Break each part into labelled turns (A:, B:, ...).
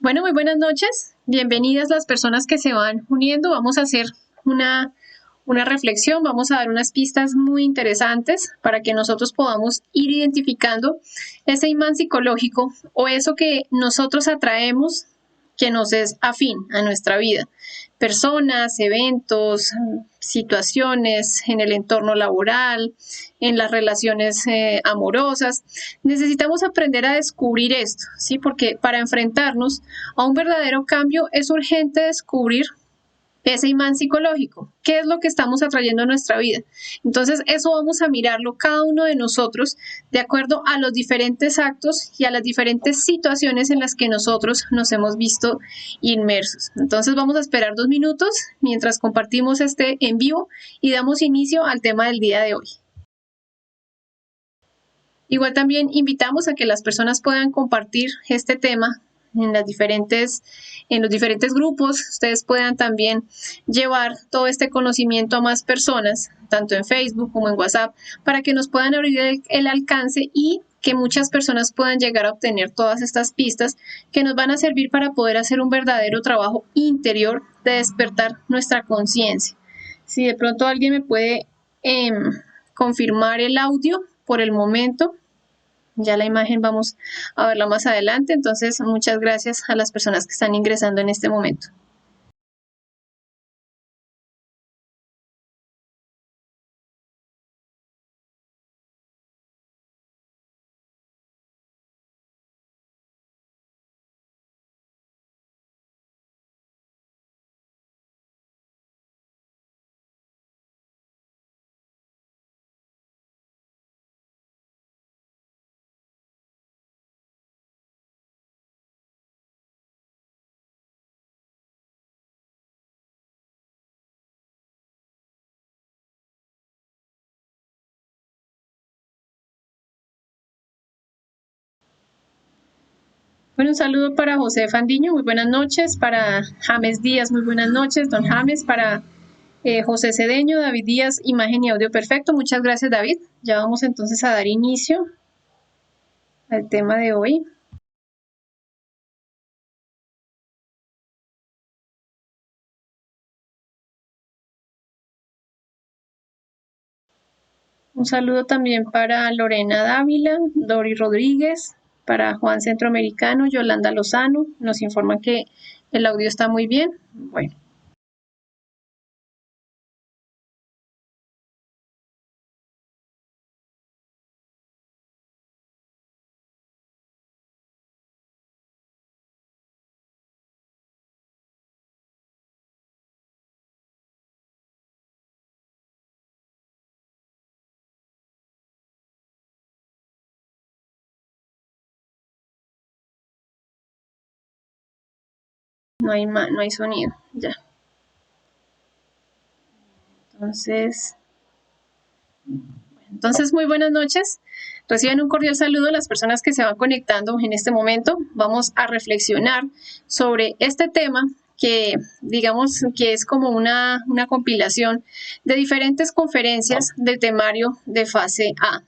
A: Bueno, muy buenas noches. Bienvenidas las personas que se van uniendo. Vamos a hacer una reflexión, vamos a dar unas pistas muy interesantes para que nosotros podamos ir identificando ese imán psicológico o eso que nosotros atraemos que nos es afín a nuestra vida. Personas, eventos, situaciones en el entorno laboral, en las relaciones amorosas. Necesitamos aprender a descubrir esto, ¿sí? Porque para enfrentarnos a un verdadero cambio es urgente descubrir ese imán psicológico, qué es lo que estamos atrayendo a nuestra vida. Entonces, eso vamos a mirarlo cada uno de nosotros de acuerdo a los diferentes actos y a las diferentes situaciones en las que nosotros nos hemos visto inmersos. Entonces, vamos a esperar 2 minutos mientras compartimos este en vivo y damos inicio al tema del día de hoy. Igual también invitamos a que las personas puedan compartir este tema en los diferentes grupos. Ustedes puedan también llevar todo este conocimiento a más personas, tanto en Facebook como en WhatsApp, para que nos puedan abrir el alcance y que muchas personas puedan llegar a obtener todas estas pistas que nos van a servir para poder hacer un verdadero trabajo interior de despertar nuestra conciencia. Si de pronto alguien me puede confirmar el audio por el momento. Ya la imagen vamos a verla más adelante, entonces muchas gracias a las personas que están ingresando en este momento. Bueno, un saludo para José Fandiño, muy buenas noches, para James Díaz, muy buenas noches, don James, para José Cedeño, David Díaz, imagen y audio perfecto. Muchas gracias, David. Ya vamos entonces a dar inicio al tema de hoy. Un saludo también para Lorena Dávila, Dori Rodríguez, para Juan Centroamericano, Yolanda Lozano. Nos informa que el audio está muy bien. Bueno. No hay sonido, ya. Entonces, muy buenas noches. Reciban un cordial saludo a las personas que se van conectando en este momento. Vamos a reflexionar sobre este tema que digamos que es como una compilación de diferentes conferencias del temario de fase A.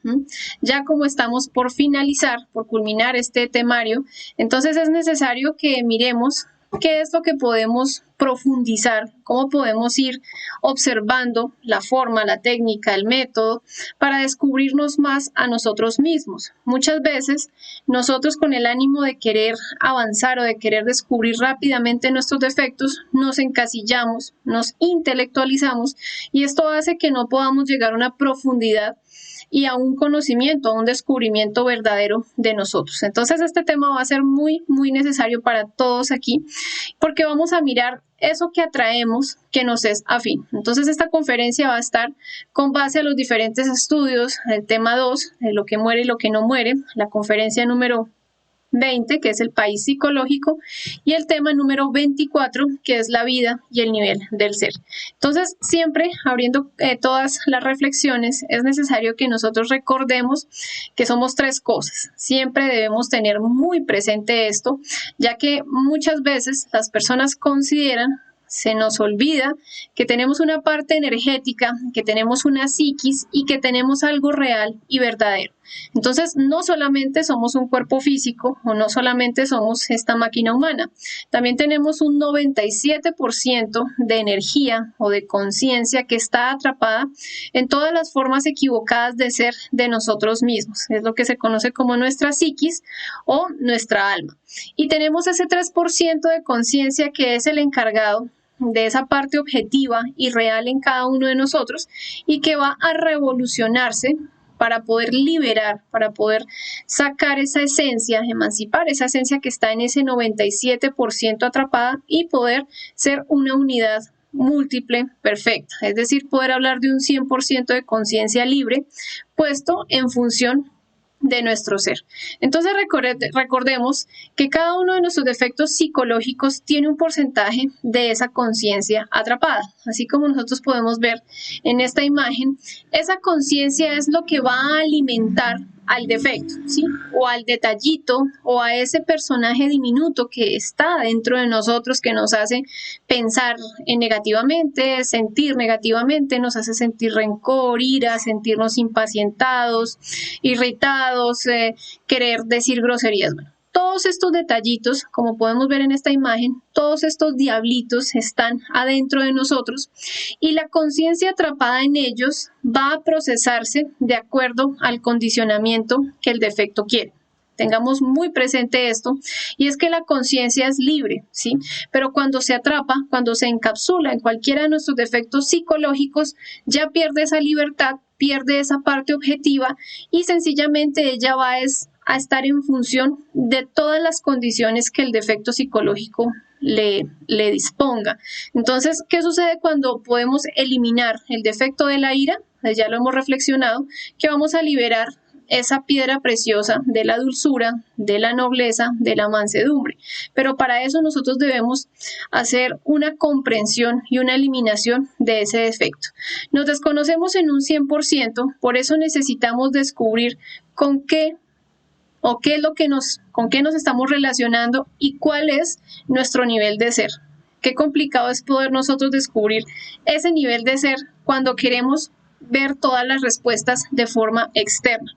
A: Ya como estamos por finalizar, por culminar este temario, entonces es necesario que miremos qué es lo que podemos profundizar, cómo podemos ir observando la forma, la técnica, el método, para descubrirnos más a nosotros mismos. Muchas veces nosotros con el ánimo de querer avanzar o de querer descubrir rápidamente nuestros defectos, nos encasillamos, nos intelectualizamos y esto hace que no podamos llegar a una profundidad y a un conocimiento, a un descubrimiento verdadero de nosotros. Entonces este tema va a ser muy necesario para todos aquí porque vamos a mirar eso que atraemos que nos es afín. Entonces esta conferencia va a estar con base a los diferentes estudios del tema 2, de lo que muere y lo que no muere, la conferencia número 20, que es el país psicológico, y el tema número 24, que es la vida y el nivel del ser. Entonces, siempre abriendo todas las reflexiones, es necesario que nosotros recordemos que somos tres cosas. Siempre debemos tener muy presente esto, ya que muchas veces las personas consideran, se nos olvida que tenemos una parte energética, que tenemos una psiquis y que tenemos algo real y verdadero. Entonces, no solamente somos un cuerpo físico o no solamente somos esta máquina humana, también tenemos un 97% de energía o de conciencia que está atrapada en todas las formas equivocadas de ser de nosotros mismos. Es lo que se conoce como nuestra psiquis o nuestra alma. Y tenemos ese 3% de conciencia que es el encargado de esa parte objetiva y real en cada uno de nosotros y que va a revolucionarse para poder liberar, para poder sacar esa esencia, emancipar esa esencia que está en ese 97% atrapada y poder ser una unidad múltiple perfecta, es decir, poder hablar de un 100% de conciencia libre puesto en función de nuestro ser. Entonces recordemos que cada uno de nuestros defectos psicológicos tiene un porcentaje de esa conciencia atrapada. Así como nosotros podemos ver en esta imagen, esa conciencia es lo que va a alimentar al defecto, ¿sí? O al detallito o a ese personaje diminuto que está dentro de nosotros que nos hace pensar negativamente, sentir negativamente, nos hace sentir rencor, ira, sentirnos impacientados, irritados, querer decir groserías. Bueno, todos estos detallitos, como podemos ver en esta imagen, todos estos diablitos están adentro de nosotros y la conciencia atrapada en ellos va a procesarse de acuerdo al condicionamiento que el defecto quiere. Tengamos muy presente esto, y es que la conciencia es libre, ¿sí? Pero cuando se atrapa, cuando se encapsula en cualquiera de nuestros defectos psicológicos, ya pierde esa libertad, pierde esa parte objetiva y sencillamente ella va a estar en función de todas las condiciones que el defecto psicológico le disponga. Entonces, ¿qué sucede cuando podemos eliminar el defecto de la ira? Ya lo hemos reflexionado, que vamos a liberar esa piedra preciosa de la dulzura, de la nobleza, de la mansedumbre. Pero para eso nosotros debemos hacer una comprensión y una eliminación de ese defecto. Nos desconocemos en un 100%, por eso necesitamos descubrir con qué o qué es lo que con qué nos estamos relacionando y cuál es nuestro nivel de ser. Qué complicado es poder nosotros descubrir ese nivel de ser cuando queremos ver todas las respuestas de forma externa.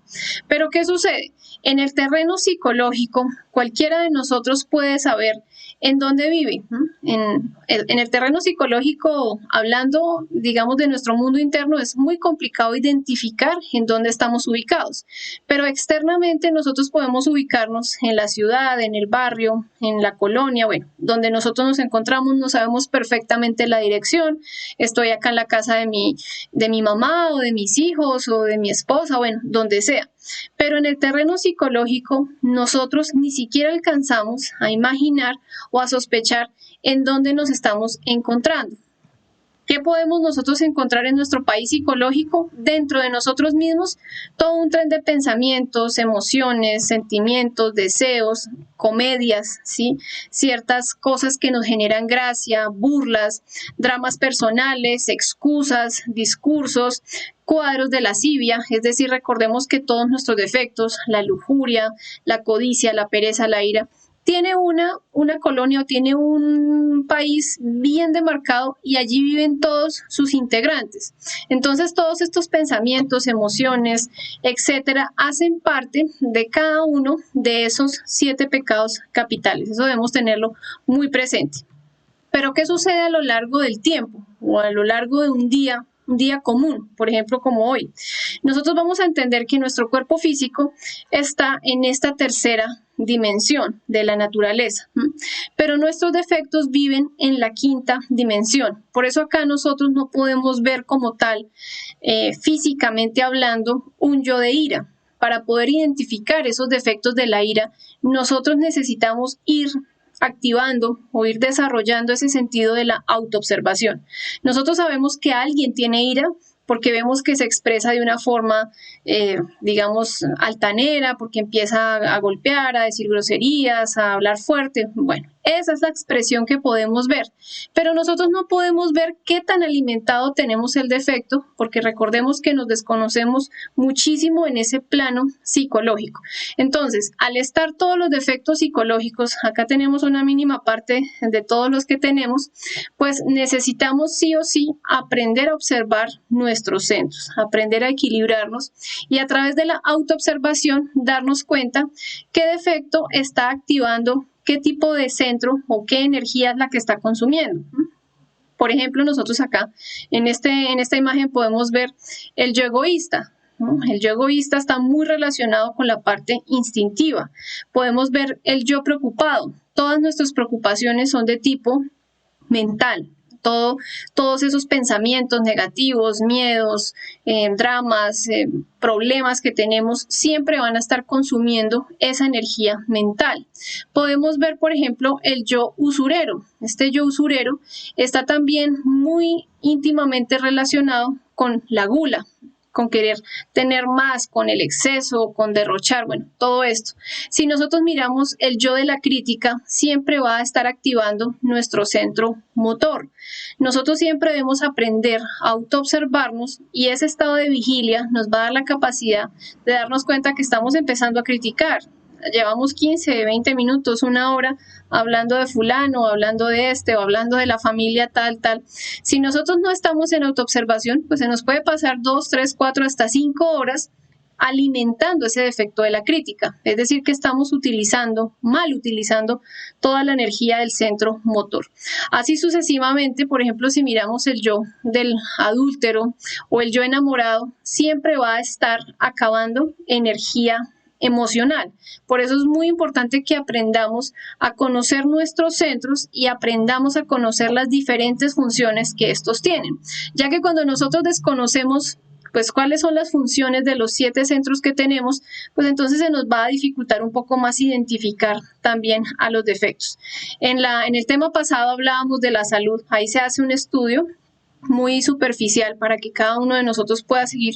A: Pero ¿qué sucede? En el terreno psicológico, cualquiera de nosotros puede saber en dónde vive. En el terreno psicológico, hablando, digamos, de nuestro mundo interno, es muy complicado identificar en dónde estamos ubicados. Pero externamente nosotros podemos ubicarnos en la ciudad, en el barrio, en la colonia, bueno, donde nosotros nos encontramos, no sabemos perfectamente la dirección. Estoy acá en la casa de mi mamá o de mis hijos o de mi esposa, bueno, donde sea. Pero en el terreno psicológico nosotros ni siquiera alcanzamos a imaginar o a sospechar en dónde nos estamos encontrando. ¿Qué podemos nosotros encontrar en nuestro país psicológico? Dentro de nosotros mismos, todo un tren de pensamientos, emociones, sentimientos, deseos, comedias, ¿sí? Ciertas cosas que nos generan gracia, burlas, dramas personales, excusas, discursos, cuadros de lascivia, es decir, recordemos que todos nuestros defectos, la lujuria, la codicia, la pereza, la ira, tiene una colonia o tiene un país bien demarcado y allí viven todos sus integrantes. Entonces, todos estos pensamientos, emociones, etcétera, hacen parte de cada uno de esos 7 pecados capitales. Eso debemos tenerlo muy presente. Pero, ¿qué sucede a lo largo del tiempo o a lo largo de un día común, por ejemplo, como hoy? Nosotros vamos a entender que nuestro cuerpo físico está en esta tercera dimensión de la naturaleza, pero nuestros defectos viven en la quinta dimensión. Por eso acá nosotros no podemos ver como tal, físicamente hablando, un yo de ira. Para poder identificar esos defectos de la ira, nosotros necesitamos ir activando o ir desarrollando ese sentido de la autoobservación. Nosotros sabemos que alguien tiene ira porque vemos que se expresa de una forma, digamos, altanera, porque empieza a golpear, a decir groserías, a hablar fuerte. Bueno, esa es la expresión que podemos ver, pero nosotros no podemos ver qué tan alimentado tenemos el defecto, porque recordemos que nos desconocemos muchísimo en ese plano psicológico. Entonces, al estar todos los defectos psicológicos, acá tenemos una mínima parte de todos los que tenemos, pues necesitamos sí o sí aprender a observar nuestros centros, aprender a equilibrarnos y a través de la autoobservación darnos cuenta qué defecto está activando qué tipo de centro o qué energía es la que está consumiendo. Por ejemplo, nosotros acá en esta imagen podemos ver el yo egoísta. El yo egoísta está muy relacionado con la parte instintiva. Podemos ver el yo preocupado. Todas nuestras preocupaciones son de tipo mental. Todos esos pensamientos negativos, miedos, dramas, problemas que tenemos, siempre van a estar consumiendo esa energía mental. Podemos ver, por ejemplo, el yo usurero. Este yo usurero está también muy íntimamente relacionado con la gula, con querer tener más, con el exceso, con derrochar, bueno, todo esto. Si nosotros miramos el yo de la crítica, siempre va a estar activando nuestro centro motor. Nosotros siempre debemos aprender a autoobservarnos y ese estado de vigilia nos va a dar la capacidad de darnos cuenta que estamos empezando a criticar. Llevamos 15, 20 minutos, una hora hablando de fulano, hablando de este o hablando de la familia tal. Si nosotros no estamos en autoobservación, pues se nos puede pasar 2, 3, 4, hasta 5 horas alimentando ese defecto de la crítica. Es decir, que estamos mal utilizando toda la energía del centro motor. Así sucesivamente, por ejemplo, si miramos el yo del adúltero o el yo enamorado, siempre va a estar acabando energía emocional. Por eso es muy importante que aprendamos a conocer nuestros centros y aprendamos a conocer las diferentes funciones que estos tienen, ya que cuando nosotros desconocemos pues cuáles son las funciones de los 7 centros que tenemos, pues entonces se nos va a dificultar un poco más identificar también a los defectos. En el tema pasado hablábamos de la salud, ahí se hace un estudio muy superficial para que cada uno de nosotros pueda seguir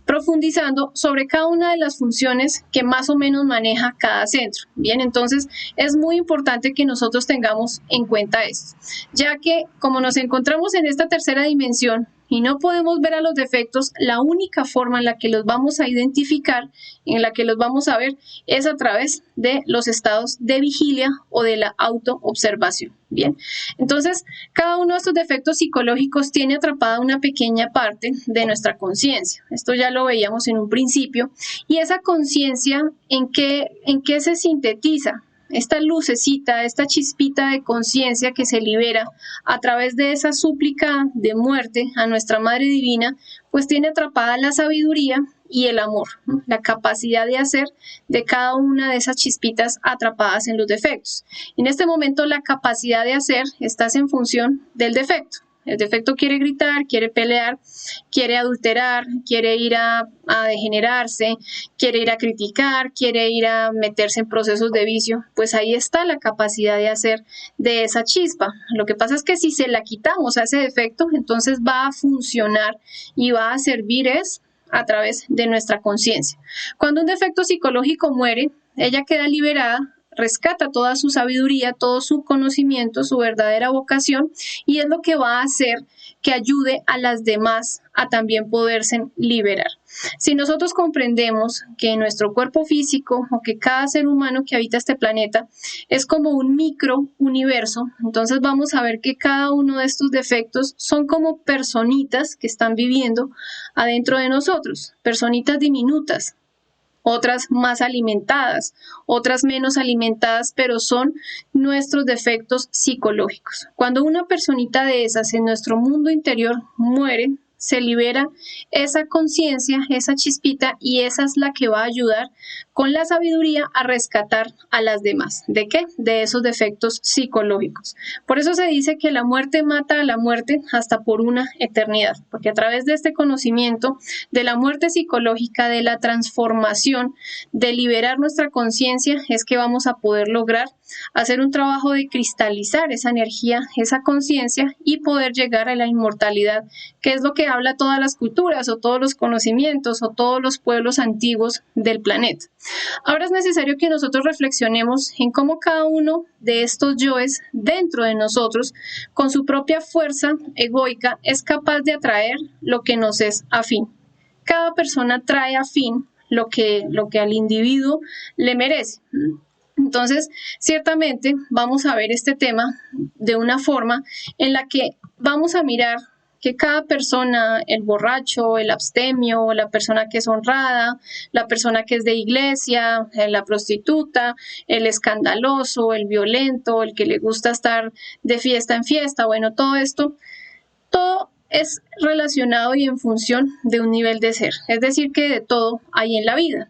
A: profundizando sobre cada una de las funciones que más o menos maneja cada centro. Bien, entonces es muy importante que nosotros tengamos en cuenta esto, ya que como nos encontramos en esta tercera dimensión, y no podemos ver a los defectos, la única forma en la que los vamos a identificar, en la que los vamos a ver, es a través de los estados de vigilia o de la autoobservación. Bien, entonces cada uno de estos defectos psicológicos tiene atrapada una pequeña parte de nuestra conciencia. Esto ya lo veíamos en un principio. Y esa conciencia, ¿en qué se sintetiza? Esta lucecita, esta chispita de conciencia que se libera a través de esa súplica de muerte a nuestra Madre Divina, pues tiene atrapada la sabiduría y el amor, ¿no? La capacidad de hacer de cada una de esas chispitas atrapadas en los defectos. En este momento la capacidad de hacer está en función del defecto. El defecto quiere gritar, quiere pelear, quiere adulterar, quiere ir a degenerarse, quiere ir a criticar, quiere ir a meterse en procesos de vicio. Pues ahí está la capacidad de hacer de esa chispa. Lo que pasa es que si se la quitamos a ese defecto, entonces va a funcionar y va a servir a través de nuestra conciencia. Cuando un defecto psicológico muere, ella queda liberada, rescata toda su sabiduría, todo su conocimiento, su verdadera vocación, y es lo que va a hacer que ayude a las demás a también poderse liberar. Si nosotros comprendemos que nuestro cuerpo físico o que cada ser humano que habita este planeta es como un microuniverso, entonces vamos a ver que cada uno de estos defectos son como personitas que están viviendo adentro de nosotros, personitas diminutas, otras más alimentadas, otras menos alimentadas, pero son nuestros defectos psicológicos. Cuando una personita de esas en nuestro mundo interior muere, se libera esa conciencia, esa chispita, y esa es la que va a ayudar con la sabiduría a rescatar a las demás. ¿De qué? De esos defectos psicológicos. Por eso se dice que la muerte mata a la muerte hasta por una eternidad, porque a través de este conocimiento de la muerte psicológica, de la transformación, de liberar nuestra conciencia, es que vamos a poder lograr hacer un trabajo de cristalizar esa energía, esa conciencia, y poder llegar a la inmortalidad, que es lo que habla todas las culturas o todos los conocimientos o todos los pueblos antiguos del planeta. Ahora es necesario que nosotros reflexionemos en cómo cada uno de estos yoes dentro de nosotros, con su propia fuerza egoica, es capaz de atraer lo que nos es afín. Cada persona trae afín lo que al individuo le merece. Entonces, ciertamente vamos a ver este tema de una forma en la que vamos a mirar que cada persona, el borracho, el abstemio, la persona que es honrada, la persona que es de iglesia, la prostituta, el escandaloso, el violento, el que le gusta estar de fiesta en fiesta, bueno, todo esto, todo es relacionado y en función de un nivel de ser, es decir, que de todo hay en la vida.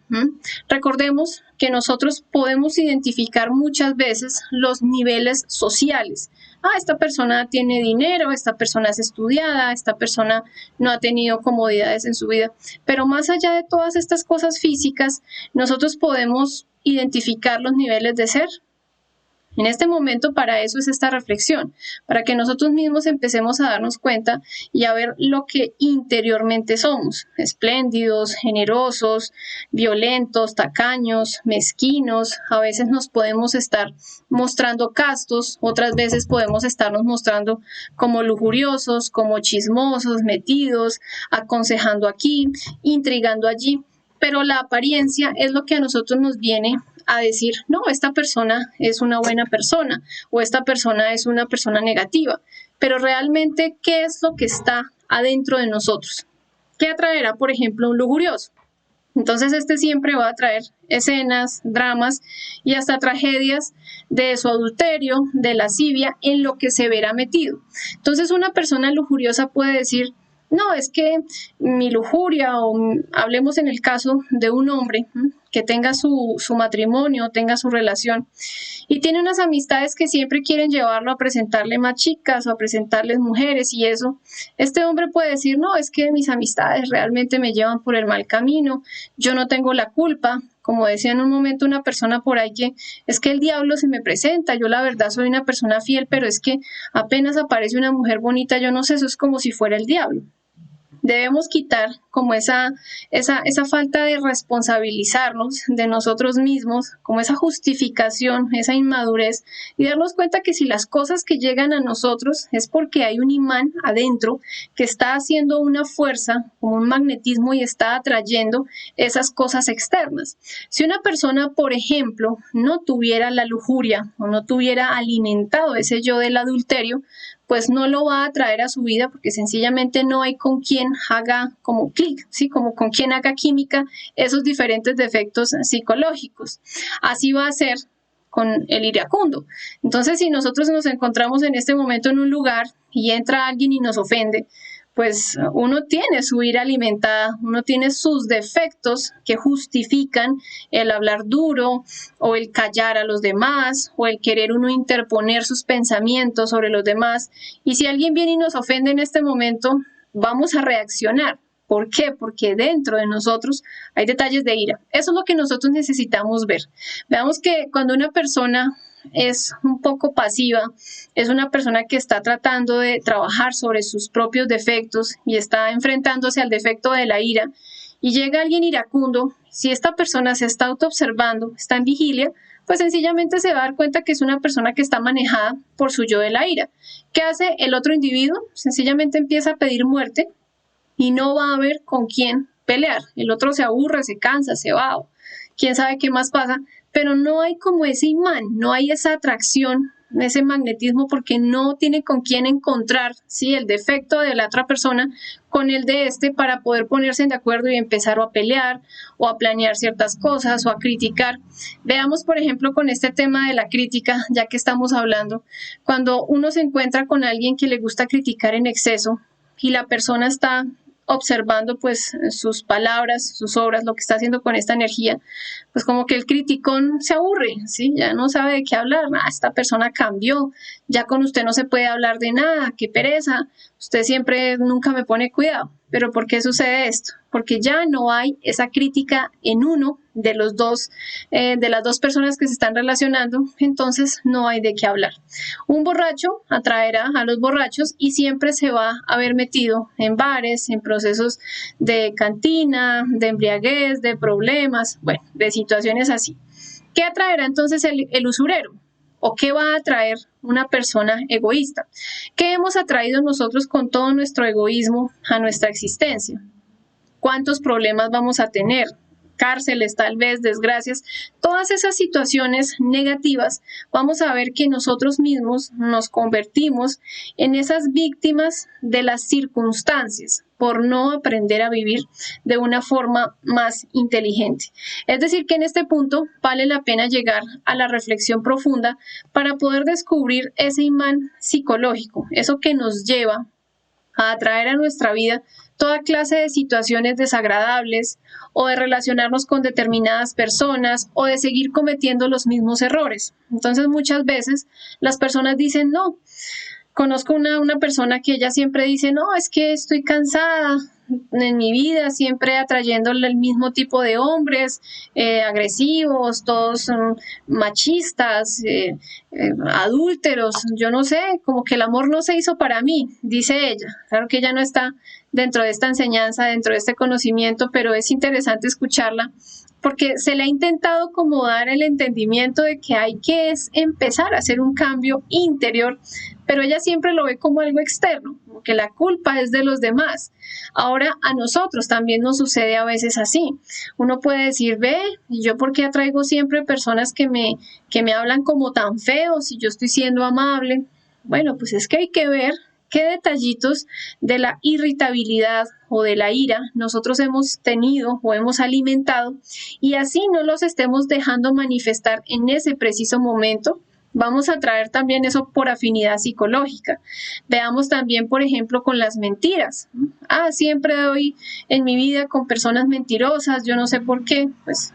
A: Recordemos que nosotros podemos identificar muchas veces los niveles sociales. Esta persona tiene dinero, esta persona es estudiada, esta persona no ha tenido comodidades en su vida, pero más allá de todas estas cosas físicas, nosotros podemos identificar los niveles de ser. En este momento para eso es esta reflexión, para que nosotros mismos empecemos a darnos cuenta y a ver lo que interiormente somos: espléndidos, generosos, violentos, tacaños, mezquinos. A veces nos podemos estar mostrando castos, otras veces podemos estarnos mostrando como lujuriosos, como chismosos, metidos, aconsejando aquí, intrigando allí, pero la apariencia es lo que a nosotros nos viene a decir, no, esta persona es una buena persona o esta persona es una persona negativa, pero realmente, ¿qué es lo que está adentro de nosotros? ¿Qué atraerá, por ejemplo, un lujurioso? Entonces este siempre va a traer escenas, dramas y hasta tragedias de su adulterio, de lascivia, en lo que se verá metido. Entonces una persona lujuriosa puede decir, no, es que mi lujuria, o hablemos en el caso de un hombre que tenga su matrimonio, tenga su relación y tiene unas amistades que siempre quieren llevarlo a presentarle más chicas o a presentarles mujeres y eso. Este hombre puede decir, no, es que mis amistades realmente me llevan por el mal camino, yo no tengo la culpa. Como decía en un momento una persona por ahí, que es que el diablo se me presenta, yo la verdad soy una persona fiel, pero es que apenas aparece una mujer bonita, yo no sé, eso es como si fuera el diablo. Debemos quitar como esa falta de responsabilizarnos de nosotros mismos, como esa justificación, esa inmadurez, y darnos cuenta que si las cosas que llegan a nosotros es porque hay un imán adentro que está haciendo una fuerza, como un magnetismo, y está atrayendo esas cosas externas. Si una persona, por ejemplo, no tuviera la lujuria o no tuviera alimentado ese yo del adulterio, pues no lo va a atraer a su vida porque sencillamente no hay con quien haga como clic, ¿sí? Como con quien haga química esos diferentes defectos psicológicos. Así va a ser con el iracundo. Entonces, si nosotros nos encontramos en este momento en un lugar y entra alguien y nos ofende, pues uno tiene su ira alimentada, uno tiene sus defectos que justifican el hablar duro o el callar a los demás o el querer uno interponer sus pensamientos sobre los demás. Y si alguien viene y nos ofende en este momento, vamos a reaccionar. ¿Por qué? Porque dentro de nosotros hay detalles de ira. Eso es lo que nosotros necesitamos ver. Veamos que cuando una persona es un poco pasiva, es una persona que está tratando de trabajar sobre sus propios defectos y está enfrentándose al defecto de la ira, y llega alguien iracundo, si esta persona se está autoobservando, está en vigilia, pues sencillamente se va a dar cuenta que es una persona que está manejada por su yo de la ira. ¿Qué hace el otro individuo? Sencillamente empieza a pedir muerte y no va a haber con quién pelear. El otro se aburre, se cansa, se va, o quién sabe qué más pasa, pero no hay como ese imán, no hay esa atracción, ese magnetismo, porque no tiene con quién encontrar, ¿sí?, el defecto de la otra persona con el de este para poder ponerse de acuerdo y empezar a pelear o a planear ciertas cosas o a criticar. Veamos, por ejemplo, con este tema de la crítica, ya que estamos hablando, cuando uno se encuentra con alguien que le gusta criticar en exceso y la persona está observando pues sus palabras, sus obras, lo que está haciendo con esta energía, pues como que el criticón se aburre, ¿sí? Ya no sabe de qué hablar. Esta persona cambió, ya con usted no se puede hablar de nada, qué pereza, usted siempre nunca me pone cuidado. ¿Pero por qué sucede esto? Porque ya no hay esa crítica en uno de los dos, de las dos personas que se están relacionando, entonces no hay de qué hablar. Un borracho atraerá a los borrachos y siempre se va a ver metido en bares, en procesos de cantina, de embriaguez, de problemas, bueno, de situaciones así. ¿Qué atraerá entonces el usurero? ¿O qué va a atraer una persona egoísta? ¿Qué hemos atraído nosotros con todo nuestro egoísmo a nuestra existencia? ¿Cuántos problemas vamos a tener? Cárceles, tal vez, desgracias, todas esas situaciones negativas, vamos a ver que nosotros mismos nos convertimos en esas víctimas de las circunstancias por no aprender a vivir de una forma más inteligente. Es decir, que en este punto vale la pena llegar a la reflexión profunda para poder descubrir ese imán psicológico, eso que nos lleva a atraer a nuestra vida toda clase de situaciones desagradables o de relacionarnos con determinadas personas o de seguir cometiendo los mismos errores. Entonces muchas veces las personas dicen no. Conozco una persona que ella siempre dice, no, es que estoy cansada en mi vida, siempre atrayéndole el mismo tipo de hombres, agresivos, todos son machistas, adúlteros, yo no sé, como que el amor no se hizo para mí, dice ella. Claro que ella no está dentro de esta enseñanza, dentro de este conocimiento, pero es interesante escucharla, porque se le ha intentado como dar el entendimiento de que hay que empezar a hacer un cambio interior, pero ella siempre lo ve como algo externo, como que la culpa es de los demás. Ahora a nosotros también nos sucede a veces así. Uno puede decir, ve, ¿y yo por qué atraigo siempre personas que me hablan como tan feos si yo estoy siendo amable? Bueno, pues es que hay que ver qué detallitos de la irritabilidad o de la ira nosotros hemos tenido o hemos alimentado y así no los estemos dejando manifestar en ese preciso momento. Vamos a traer también eso por afinidad psicológica. Veamos también, por ejemplo, con las mentiras. Siempre doy en mi vida con personas mentirosas, yo no sé por qué, pues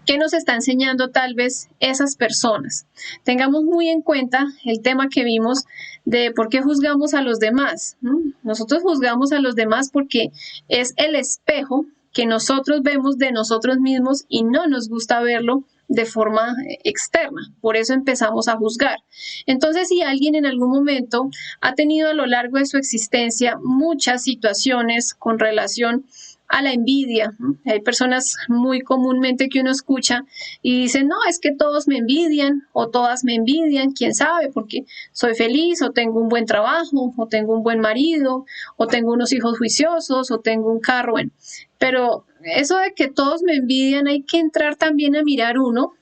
A: ¿qué nos está enseñando tal vez esas personas? Tengamos muy en cuenta el tema que vimos de por qué juzgamos a los demás. Nosotros juzgamos a los demás porque es el espejo que nosotros vemos de nosotros mismos y no nos gusta verlo de forma externa. Por eso empezamos a juzgar. Entonces, si alguien en algún momento ha tenido a lo largo de su existencia muchas situaciones con relación a la envidia, ¿no? Hay personas muy comúnmente que uno escucha y dicen, no, es que todos me envidian o todas me envidian, quién sabe, porque soy feliz o tengo un buen trabajo o tengo un buen marido o tengo unos hijos juiciosos o tengo un carro, bueno. Pero eso de que todos me envidian, hay que entrar también a mirar uno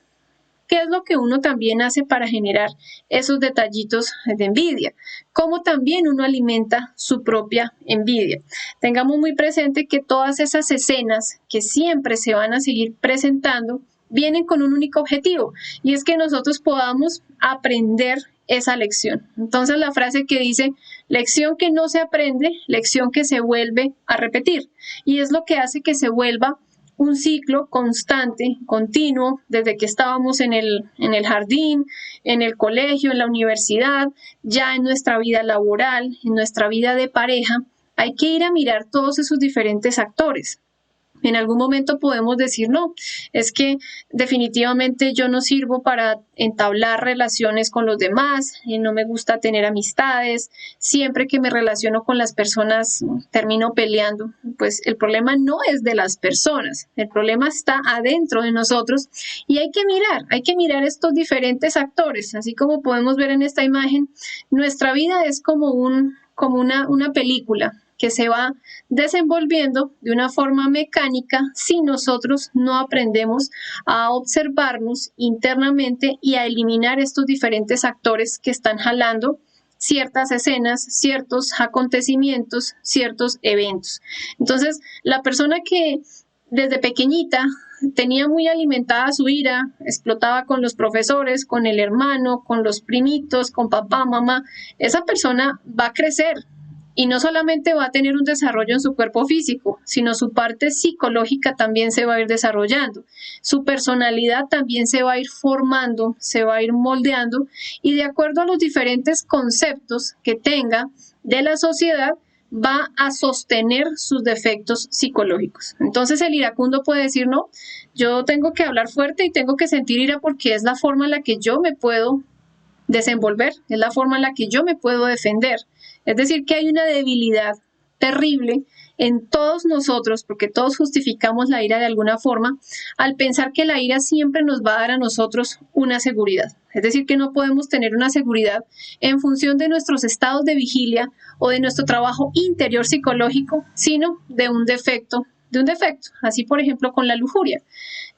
A: qué es lo que uno también hace para generar esos detallitos de envidia, cómo también uno alimenta su propia envidia. Tengamos muy presente que todas esas escenas que siempre se van a seguir presentando vienen con un único objetivo, y es que nosotros podamos aprender esa lección. Entonces la frase que dice, lección que no se aprende, lección que se vuelve a repetir, y es lo que hace que se vuelva un ciclo constante, continuo, desde que estábamos en el jardín, en el colegio, en la universidad, ya en nuestra vida laboral, en nuestra vida de pareja. Hay que ir a mirar todos esos diferentes actores. En algún momento podemos decir, no, es que definitivamente yo no sirvo para entablar relaciones con los demás, no me gusta tener amistades, siempre que me relaciono con las personas termino peleando. Pues el problema no es de las personas, el problema está adentro de nosotros y hay que mirar estos diferentes actores, así como podemos ver en esta imagen, nuestra vida es como una película que se va desenvolviendo de una forma mecánica si nosotros no aprendemos a observarnos internamente y a eliminar estos diferentes actores que están jalando ciertas escenas, ciertos acontecimientos, ciertos eventos. Entonces, la persona que desde pequeñita tenía muy alimentada su ira, explotaba con los profesores, con el hermano, con los primitos, con papá, mamá, esa persona va a crecer. Y no solamente va a tener un desarrollo en su cuerpo físico, sino su parte psicológica también se va a ir desarrollando. Su personalidad también se va a ir formando, se va a ir moldeando y de acuerdo a los diferentes conceptos que tenga de la sociedad, va a sostener sus defectos psicológicos. Entonces el iracundo puede decir, no, yo tengo que hablar fuerte y tengo que sentir ira porque es la forma en la que yo me puedo desenvolver, es la forma en la que yo me puedo defender. Es decir, que hay una debilidad terrible en todos nosotros, porque todos justificamos la ira de alguna forma, al pensar que la ira siempre nos va a dar a nosotros una seguridad. Es decir, que no podemos tener una seguridad en función de nuestros estados de vigilia o de nuestro trabajo interior psicológico, sino de un defecto, así por ejemplo con la lujuria.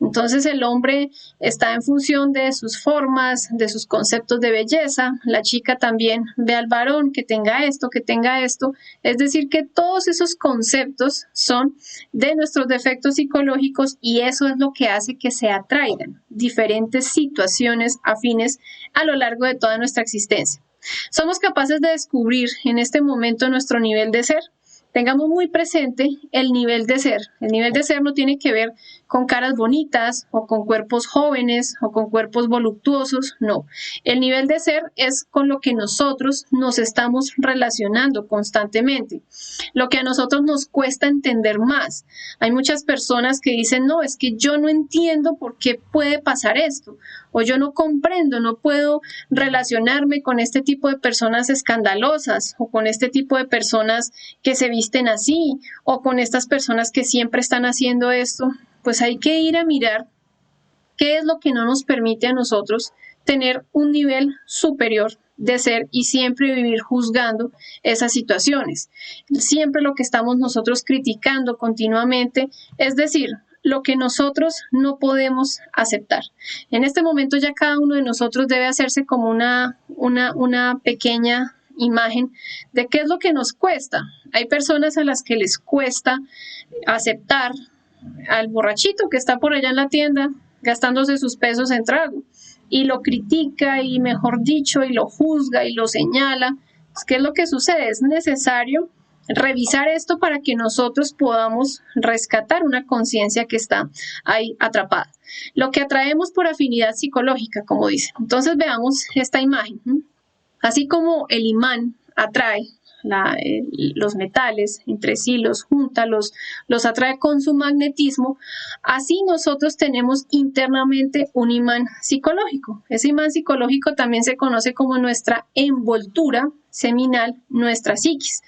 A: Entonces el hombre está en función de sus formas, de sus conceptos de belleza, la chica también ve al varón que tenga esto, es decir que todos esos conceptos son de nuestros defectos psicológicos y eso es lo que hace que se atraigan diferentes situaciones afines a lo largo de toda nuestra existencia. Somos capaces de descubrir en este momento nuestro nivel de ser. Tengamos muy presente el nivel de ser. El nivel de ser no tiene que ver con caras bonitas o con cuerpos jóvenes o con cuerpos voluptuosos, no. El nivel de ser es con lo que nosotros nos estamos relacionando constantemente, lo que a nosotros nos cuesta entender más. Hay muchas personas que dicen, no, es que yo no entiendo por qué puede pasar esto, o yo no comprendo, no puedo relacionarme con este tipo de personas escandalosas o con este tipo de personas que se visten así o con estas personas que siempre están haciendo esto. Pues hay que ir a mirar qué es lo que no nos permite a nosotros tener un nivel superior de ser y siempre vivir juzgando esas situaciones. Siempre lo que estamos nosotros criticando continuamente, es decir, lo que nosotros no podemos aceptar. En este momento ya cada uno de nosotros debe hacerse como una pequeña imagen de qué es lo que nos cuesta. Hay personas a las que les cuesta aceptar al borrachito que está por allá en la tienda gastándose sus pesos en trago y lo critica y mejor dicho y lo juzga y lo señala. ¿Qué es lo que sucede? Es necesario revisar esto para que nosotros podamos rescatar una conciencia que está ahí atrapada. Lo que atraemos por afinidad psicológica, como dice. Entonces veamos esta imagen. Así como el imán atrae los metales entre sí, los junta, los atrae con su magnetismo. Así nosotros tenemos internamente un imán psicológico. Ese imán psicológico también se conoce como nuestra envoltura seminal, nuestra psiquis.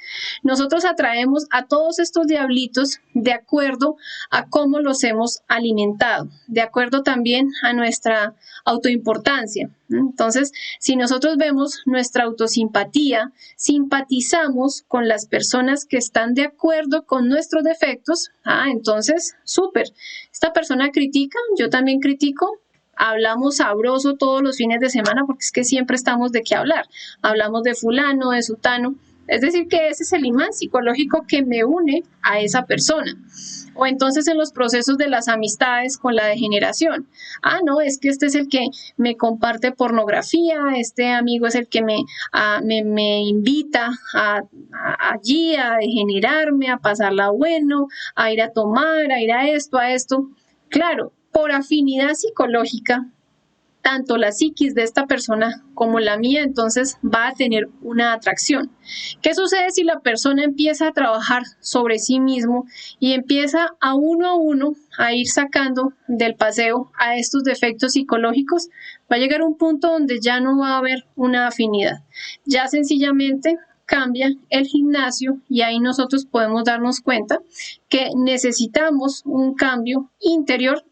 A: Nosotros atraemos a todos estos diablitos de acuerdo a cómo los hemos alimentado, de acuerdo también a nuestra autoimportancia. Entonces, si nosotros vemos nuestra autosimpatía, simpatizamos con las personas que están de acuerdo con nuestros defectos, entonces, súper. Esta persona critica, yo también critico. Hablamos sabroso todos los fines de semana porque es que siempre estamos de qué hablar. Hablamos de fulano, de sutano. Es decir, que ese es el imán psicológico que me une a esa persona. O entonces en los procesos de las amistades con la degeneración. No, es que este es el que me comparte pornografía, este amigo es el que me invita allí a degenerarme, a pasarla bueno, a ir a tomar, a ir a esto, a esto. Claro, por afinidad psicológica, tanto la psiquis de esta persona como la mía, entonces va a tener una atracción. ¿Qué sucede si la persona empieza a trabajar sobre sí mismo y empieza a uno a ir sacando del paseo a estos defectos psicológicos? Va a llegar un punto donde ya no va a haber una afinidad. Ya sencillamente cambia el gimnasio y ahí nosotros podemos darnos cuenta que necesitamos un cambio interior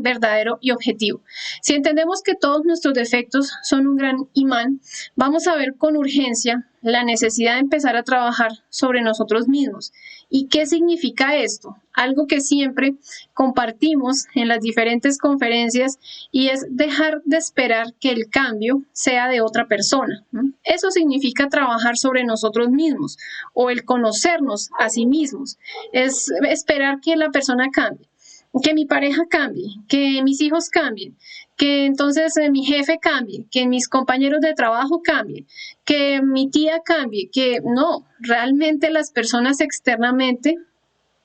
A: verdadero y objetivo. Si entendemos que todos nuestros defectos son un gran imán, vamos a ver con urgencia la necesidad de empezar a trabajar sobre nosotros mismos. ¿Y qué significa esto? Algo que siempre compartimos en las diferentes conferencias y es dejar de esperar que el cambio sea de otra persona. Eso significa trabajar sobre nosotros mismos o el conocernos a sí mismos. Es esperar que la persona cambie. Que mi pareja cambie, que mis hijos cambien, que entonces mi jefe cambie, que mis compañeros de trabajo cambien, que mi tía cambie, que no, realmente las personas externamente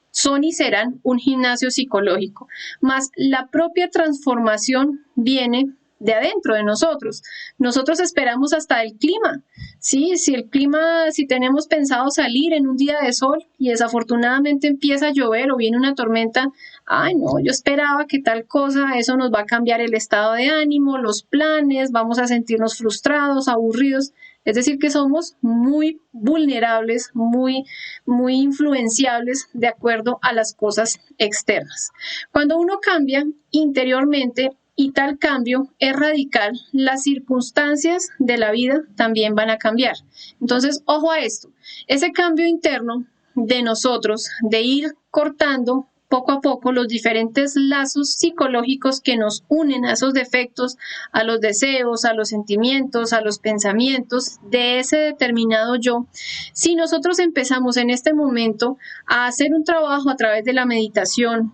A: son y serán un gimnasio psicológico, más la propia transformación viene de adentro de nosotros. Nosotros esperamos hasta el clima, ¿sí? Si tenemos pensado salir en un día de sol y desafortunadamente empieza a llover o viene una tormenta, no, yo esperaba que tal cosa, eso nos va a cambiar el estado de ánimo, los planes, vamos a sentirnos frustrados, aburridos. Es decir, que somos muy vulnerables, muy influenciables de acuerdo a las cosas externas. Cuando uno cambia interiormente, y tal cambio es radical, las circunstancias de la vida también van a cambiar. Entonces, ojo a esto, ese cambio interno de nosotros, de ir cortando poco a poco los diferentes lazos psicológicos que nos unen a esos defectos, a los deseos, a los sentimientos, a los pensamientos de ese determinado yo. Si nosotros empezamos en este momento a hacer un trabajo a través de la meditación,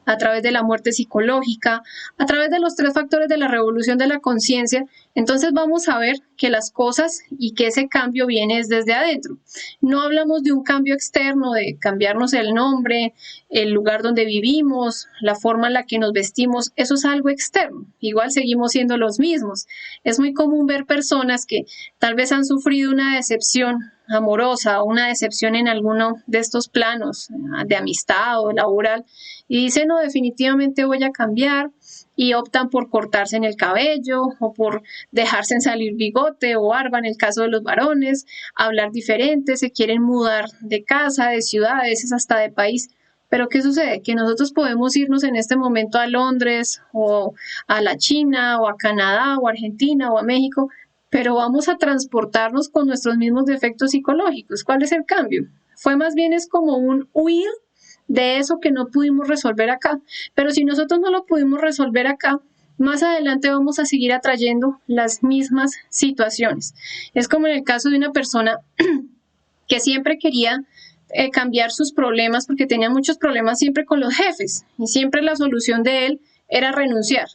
A: a través de la muerte psicológica, a través de los 3 factores de la revolución de la conciencia, entonces vamos a ver que las cosas y que ese cambio viene desde adentro. No hablamos de un cambio externo, de cambiarnos el nombre, el lugar donde vivimos, la forma en la que nos vestimos, eso es algo externo. Igual seguimos siendo los mismos. Es muy común ver personas que tal vez han sufrido una decepción amorosa o una decepción en alguno de estos planos de amistad o laboral y dicen, no, definitivamente voy a cambiar y optan por cortarse en el cabello o por dejarse en salir bigote o barba en el caso de los varones, hablar diferente, se quieren mudar de casa, de ciudad, a veces hasta de país. Pero ¿qué sucede? Que nosotros podemos irnos en este momento a Londres o a la China o a Canadá o a Argentina o a México, pero vamos a transportarnos con nuestros mismos defectos psicológicos. ¿Cuál es el cambio? Fue más bien es como un huir de eso que no pudimos resolver acá. Pero si nosotros no lo pudimos resolver acá, más adelante vamos a seguir atrayendo las mismas situaciones. Es como en el caso de una persona que siempre quería cambiar sus problemas porque tenía muchos problemas siempre con los jefes y siempre la solución de él era renunciar.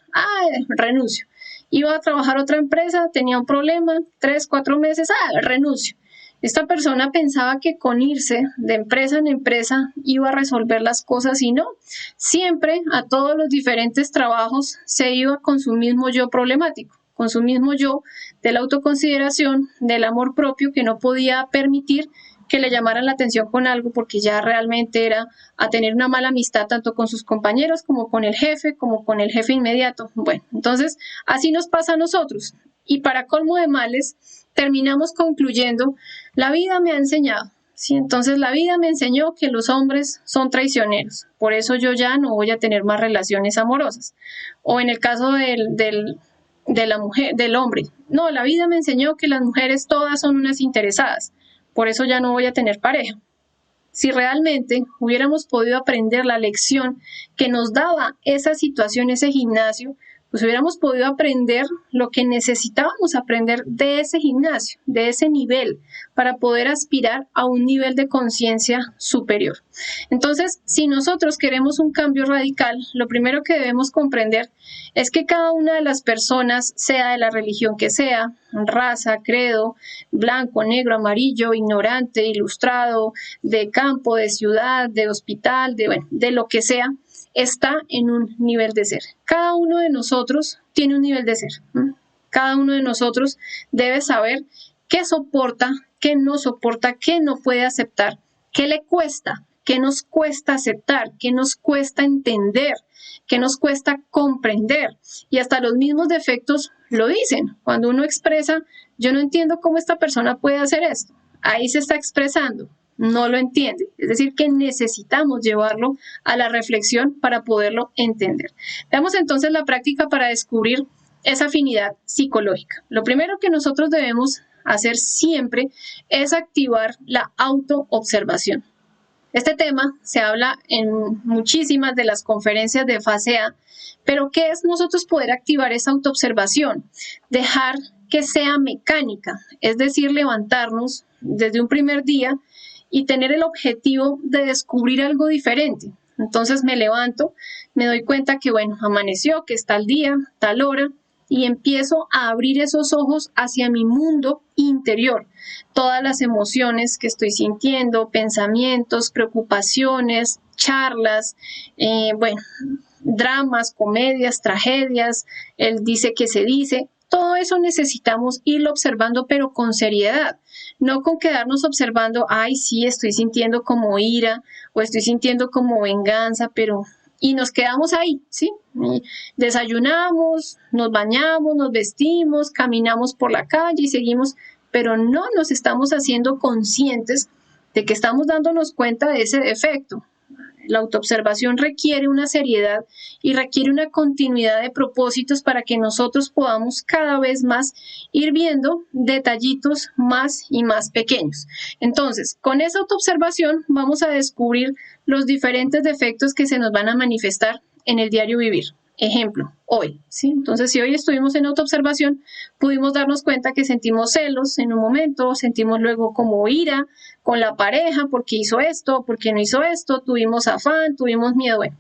A: Renuncio. Iba a trabajar a otra empresa, tenía un problema, 3, 4 meses, renuncio. Esta persona pensaba que con irse de empresa en empresa iba a resolver las cosas y no. Siempre a todos los diferentes trabajos se iba con su mismo yo problemático, con su mismo yo de la autoconsideración, del amor propio que no podía permitir que le llamaran la atención con algo porque ya realmente era a tener una mala amistad tanto con sus compañeros como con el jefe, como con el jefe inmediato. Bueno, entonces así nos pasa a nosotros. Y para colmo de males, terminamos concluyendo, la vida me ha enseñado. Sí, entonces la vida me enseñó que los hombres son traicioneros, por eso yo ya no voy a tener más relaciones amorosas. O en el caso de la mujer, del hombre, no, la vida me enseñó que las mujeres todas son unas interesadas, por eso ya no voy a tener pareja. Si realmente hubiéramos podido aprender la lección que nos daba esa situación, ese gimnasio, pues hubiéramos podido aprender lo que necesitábamos aprender de ese gimnasio, de ese nivel, para poder aspirar a un nivel de conciencia superior. Entonces, si nosotros queremos un cambio radical, lo primero que debemos comprender es que cada una de las personas, sea de la religión que sea, raza, credo, blanco, negro, amarillo, ignorante, ilustrado, de campo, de ciudad, de hospital, de lo que sea, está en un nivel de ser. Cada uno de nosotros tiene un nivel de ser. Cada uno de nosotros debe saber qué soporta, qué no puede aceptar, qué le cuesta, qué nos cuesta aceptar, qué nos cuesta entender, qué nos cuesta comprender. Y hasta los mismos defectos lo dicen. Cuando uno expresa, yo no entiendo cómo esta persona puede hacer esto. Ahí se está expresando. No lo entiende. Es decir, que necesitamos llevarlo a la reflexión para poderlo entender. Veamos entonces la práctica para descubrir esa afinidad psicológica. Lo primero que nosotros debemos hacer siempre es activar la autoobservación. Este tema se habla en muchísimas de las conferencias de fase A, pero ¿qué es nosotros poder activar esa autoobservación? Dejar que sea mecánica, es decir, levantarnos desde un primer día y tener el objetivo de descubrir algo diferente. Entonces me levanto, me doy cuenta que, bueno, amaneció, que está el día, tal hora, y empiezo a abrir esos ojos hacia mi mundo interior. Todas las emociones que estoy sintiendo, pensamientos, preocupaciones, charlas, dramas, comedias, tragedias, él dice que se dice, todo eso necesitamos irlo observando, pero con seriedad, no con quedarnos observando, ay, sí, estoy sintiendo como ira o estoy sintiendo como venganza, pero y nos quedamos ahí, ¿sí? Y desayunamos, nos bañamos, nos vestimos, caminamos por la calle y seguimos, pero no nos estamos haciendo conscientes de que estamos dándonos cuenta de ese defecto. La autoobservación requiere una seriedad y requiere una continuidad de propósitos para que nosotros podamos cada vez más ir viendo detallitos más y más pequeños. Entonces, con esa autoobservación vamos a descubrir los diferentes defectos que se nos van a manifestar en el diario vivir. Ejemplo, hoy, ¿sí? Entonces, si hoy estuvimos en autoobservación, pudimos darnos cuenta que sentimos celos en un momento, sentimos luego como ira con la pareja porque hizo esto, porque no hizo esto, tuvimos afán, tuvimos miedo, bueno,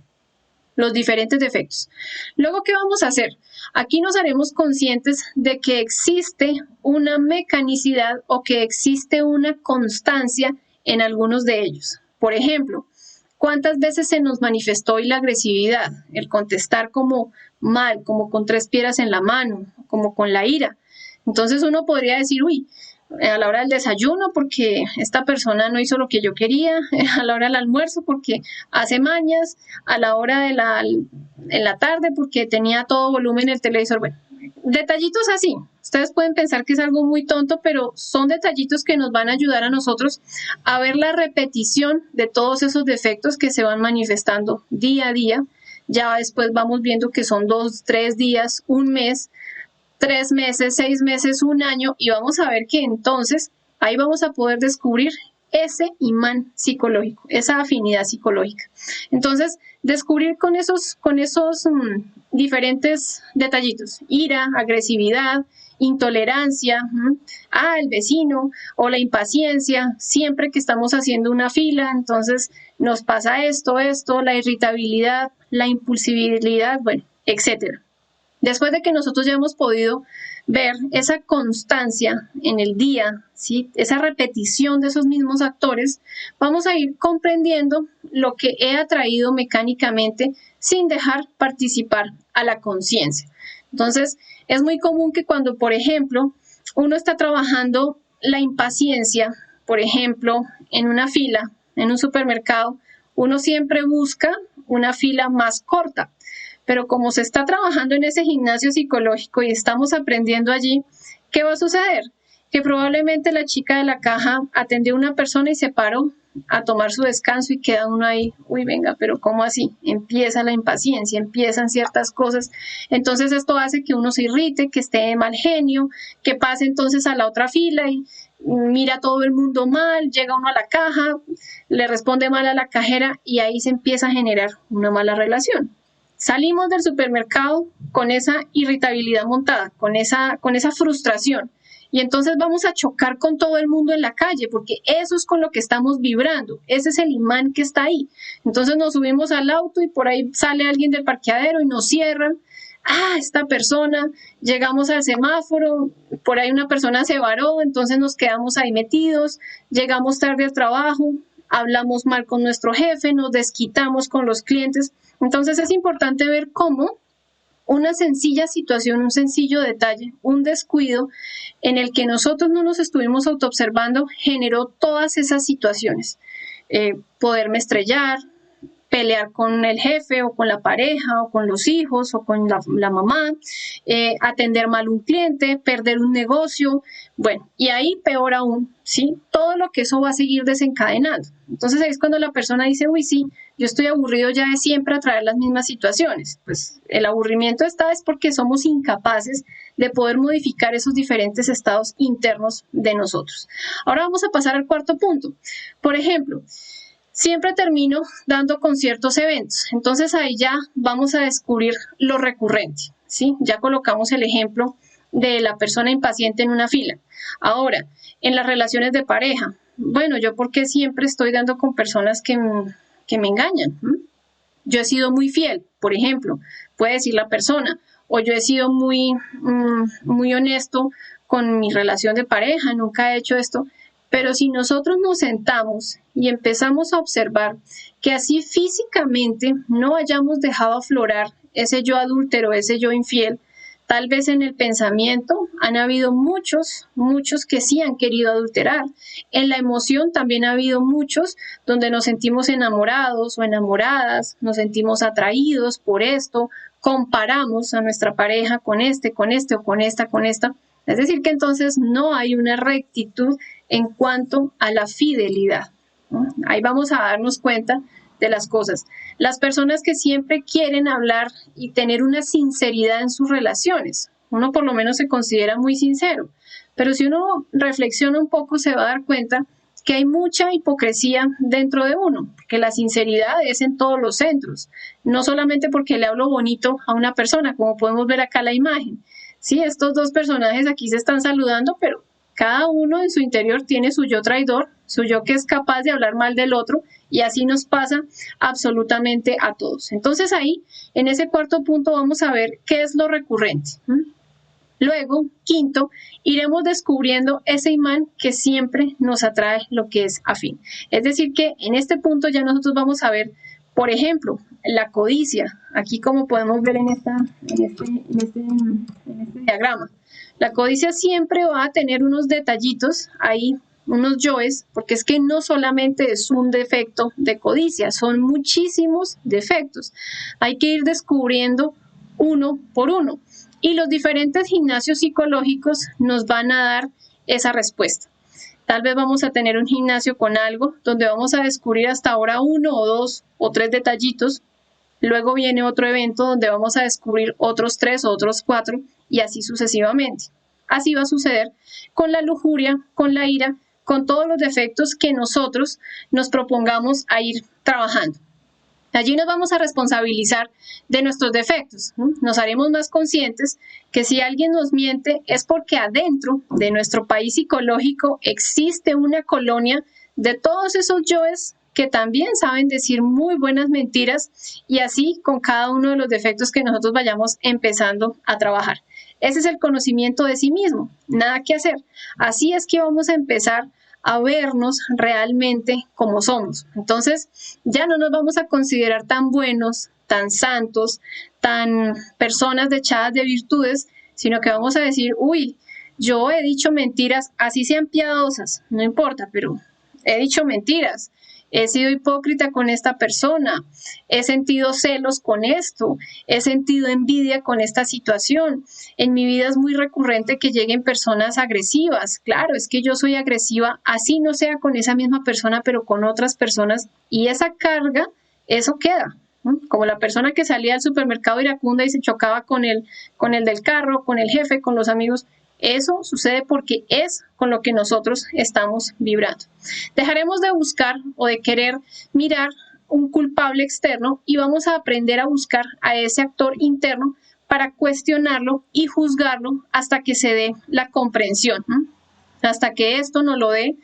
A: los diferentes defectos. Luego, ¿qué vamos a hacer? Aquí nos haremos conscientes de que existe una mecanicidad o que existe una constancia en algunos de ellos. Por ejemplo, ¿cuántas veces se nos manifestó hoy la agresividad? El contestar como mal, como con tres piedras en la mano, como con la ira. Entonces uno podría decir, uy, a la hora del desayuno porque esta persona no hizo lo que yo quería, a la hora del almuerzo porque hace mañas, a la hora de en la tarde porque tenía todo volumen el televisor. Bueno, detallitos así. Ustedes pueden pensar que es algo muy tonto, pero son detallitos que nos van a ayudar a nosotros a ver la repetición de todos esos defectos que se van manifestando día a día. Ya después vamos viendo que son 2, 3 días, un mes, 3 meses, 6 meses, un año, y vamos a ver que entonces ahí vamos a poder descubrir ese imán psicológico, esa afinidad psicológica. Entonces, descubrir con esos diferentes detallitos, ira, agresividad, intolerancia, el vecino o la impaciencia, siempre que estamos haciendo una fila, entonces nos pasa esto, la irritabilidad, la impulsibilidad, bueno, etcétera. Después de que nosotros ya hemos podido ver esa constancia en el día, ¿sí? Esa repetición de esos mismos actores, vamos a ir comprendiendo lo que he atraído mecánicamente sin dejar participar a la conciencia. Entonces, es muy común que cuando, por ejemplo, uno está trabajando la impaciencia, por ejemplo, en una fila, en un supermercado, uno siempre busca una fila más corta, pero como se está trabajando en ese gimnasio psicológico y estamos aprendiendo allí, ¿qué va a suceder? Que probablemente la chica de la caja atendió a una persona y se paró a tomar su descanso y queda uno ahí, uy, venga, pero ¿cómo así? Empieza la impaciencia, empiezan ciertas cosas. Entonces esto hace que uno se irrite, que esté de mal genio, que pase entonces a la otra fila y mira a todo el mundo mal, llega uno a la caja, le responde mal a la cajera y ahí se empieza a generar una mala relación. Salimos del supermercado con esa irritabilidad montada, con esa frustración. Y entonces vamos a chocar con todo el mundo en la calle, porque eso es con lo que estamos vibrando, ese es el imán que está ahí. Entonces nos subimos al auto y por ahí sale alguien del parqueadero y nos cierran. Esta persona, llegamos al semáforo, por ahí una persona se varó, entonces nos quedamos ahí metidos, llegamos tarde al trabajo, hablamos mal con nuestro jefe, nos desquitamos con los clientes. Entonces es importante ver cómo una sencilla situación, un sencillo detalle, un descuido en el que nosotros no nos estuvimos autoobservando generó todas esas situaciones. Poderme estrellar, pelear con el jefe o con la pareja o con los hijos o con la mamá, atender mal un cliente, perder un negocio, bueno, y ahí peor aún, ¿sí? Todo lo que eso va a seguir desencadenando. Entonces ahí es cuando la persona dice, uy, sí, yo estoy aburrido ya de siempre atraer las mismas situaciones. Pues el aburrimiento es porque somos incapaces de poder modificar esos diferentes estados internos de nosotros. Ahora vamos a pasar al cuarto punto. Por ejemplo, siempre termino dando conciertos eventos, entonces ahí ya vamos a descubrir lo recurrente, ¿sí? Ya colocamos el ejemplo de la persona impaciente en una fila. Ahora, en las relaciones de pareja, bueno, ¿yo por qué siempre estoy dando con personas que me engañan? Yo he sido muy fiel, por ejemplo, puede decir la persona, o yo he sido muy honesto con mi relación de pareja, nunca he hecho esto. Pero si nosotros nos sentamos y empezamos a observar que así físicamente no hayamos dejado aflorar ese yo adúltero, ese yo infiel, tal vez en el pensamiento han habido muchos que sí han querido adulterar. En la emoción también ha habido muchos donde nos sentimos enamorados o enamoradas, nos sentimos atraídos por esto, comparamos a nuestra pareja con este o con esta. Es decir, que entonces no hay una rectitud en cuanto a la fidelidad, ¿no? Ahí vamos a darnos cuenta de las cosas. Las personas que siempre quieren hablar y tener una sinceridad en sus relaciones, uno por lo menos se considera muy sincero, pero si uno reflexiona un poco se va a dar cuenta que hay mucha hipocresía dentro de uno, que la sinceridad es en todos los centros, no solamente porque le hablo bonito a una persona, como podemos ver acá la imagen. Sí, estos dos personajes aquí se están saludando, pero cada uno en su interior tiene su yo traidor, su yo que es capaz de hablar mal del otro, y así nos pasa absolutamente a todos. Entonces ahí, en ese cuarto punto, vamos a ver qué es lo recurrente. Luego, quinto, iremos descubriendo ese imán que siempre nos atrae lo que es afín. Es decir, que en este punto ya nosotros vamos a ver, por ejemplo, la codicia. Aquí como podemos ver en este diagrama. La codicia siempre va a tener unos detallitos ahí, unos yoes, porque es que no solamente es un defecto de codicia, son muchísimos defectos. Hay que ir descubriendo uno por uno. Y los diferentes gimnasios psicológicos nos van a dar esa respuesta. Tal vez vamos a tener un gimnasio con algo donde vamos a descubrir hasta ahora 1 o 2 o 3 detallitos. Luego viene otro evento donde vamos a descubrir otros 3 o otros 4 y así sucesivamente. Así va a suceder con la lujuria, con la ira, con todos los defectos que nosotros nos propongamos a ir trabajando. Allí nos vamos a responsabilizar de nuestros defectos, ¿no? Nos haremos más conscientes que si alguien nos miente es porque adentro de nuestro país psicológico existe una colonia de todos esos yoes que también saben decir muy buenas mentiras y así con cada uno de los defectos que nosotros vayamos empezando a trabajar. Ese es el conocimiento de sí mismo, nada que hacer. Así es que vamos a empezar a vernos realmente como somos. Entonces, ya no nos vamos a considerar tan buenos, tan santos, tan personas dechadas de virtudes, sino que vamos a decir, uy, yo he dicho mentiras, así sean piadosas, no importa, pero he dicho mentiras. He sido hipócrita con esta persona, he sentido celos con esto, he sentido envidia con esta situación. En mi vida es muy recurrente que lleguen personas agresivas. Claro, es que yo soy agresiva, así no sea con esa misma persona, pero con otras personas. Y esa carga, eso queda. ¿No? Como la persona que salía al supermercado iracunda y se chocaba con el del carro, con el jefe, con los amigos. Eso sucede porque es con lo que nosotros estamos vibrando. Dejaremos de buscar o de querer mirar un culpable externo y vamos a aprender a buscar a ese actor interno para cuestionarlo y juzgarlo hasta que se dé la comprensión, ¿no? Hasta que esto nos lo dé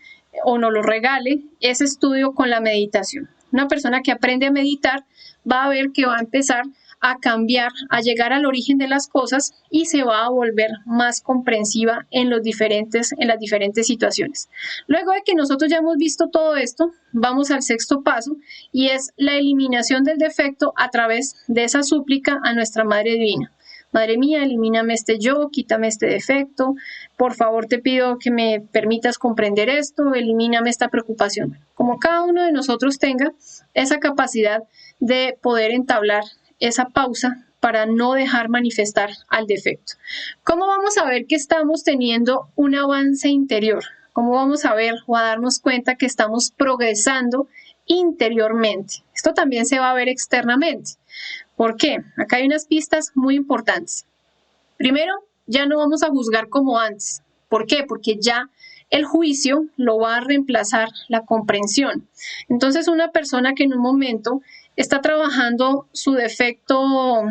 A: o nos lo regale ese estudio con la meditación. Una persona que aprende a meditar va a ver que va a empezar a cambiar, a llegar al origen de las cosas y se va a volver más comprensiva en las diferentes situaciones. Luego de que nosotros ya hemos visto todo esto, vamos al sexto paso y es la eliminación del defecto a través de esa súplica a nuestra Madre Divina. Madre mía, elimíname este yo, quítame este defecto, por favor te pido que me permitas comprender esto, elimíname esta preocupación. Como cada uno de nosotros tenga esa capacidad de poder entablar esa pausa para no dejar manifestar al defecto. ¿Cómo vamos a ver que estamos teniendo un avance interior? ¿Cómo vamos a ver o a darnos cuenta que estamos progresando interiormente? Esto también se va a ver externamente. ¿Por qué? Acá hay unas pistas muy importantes. Primero, ya no vamos a juzgar como antes. ¿Por qué? Porque ya el juicio lo va a reemplazar la comprensión. Entonces, una persona que en un momento está trabajando su defecto,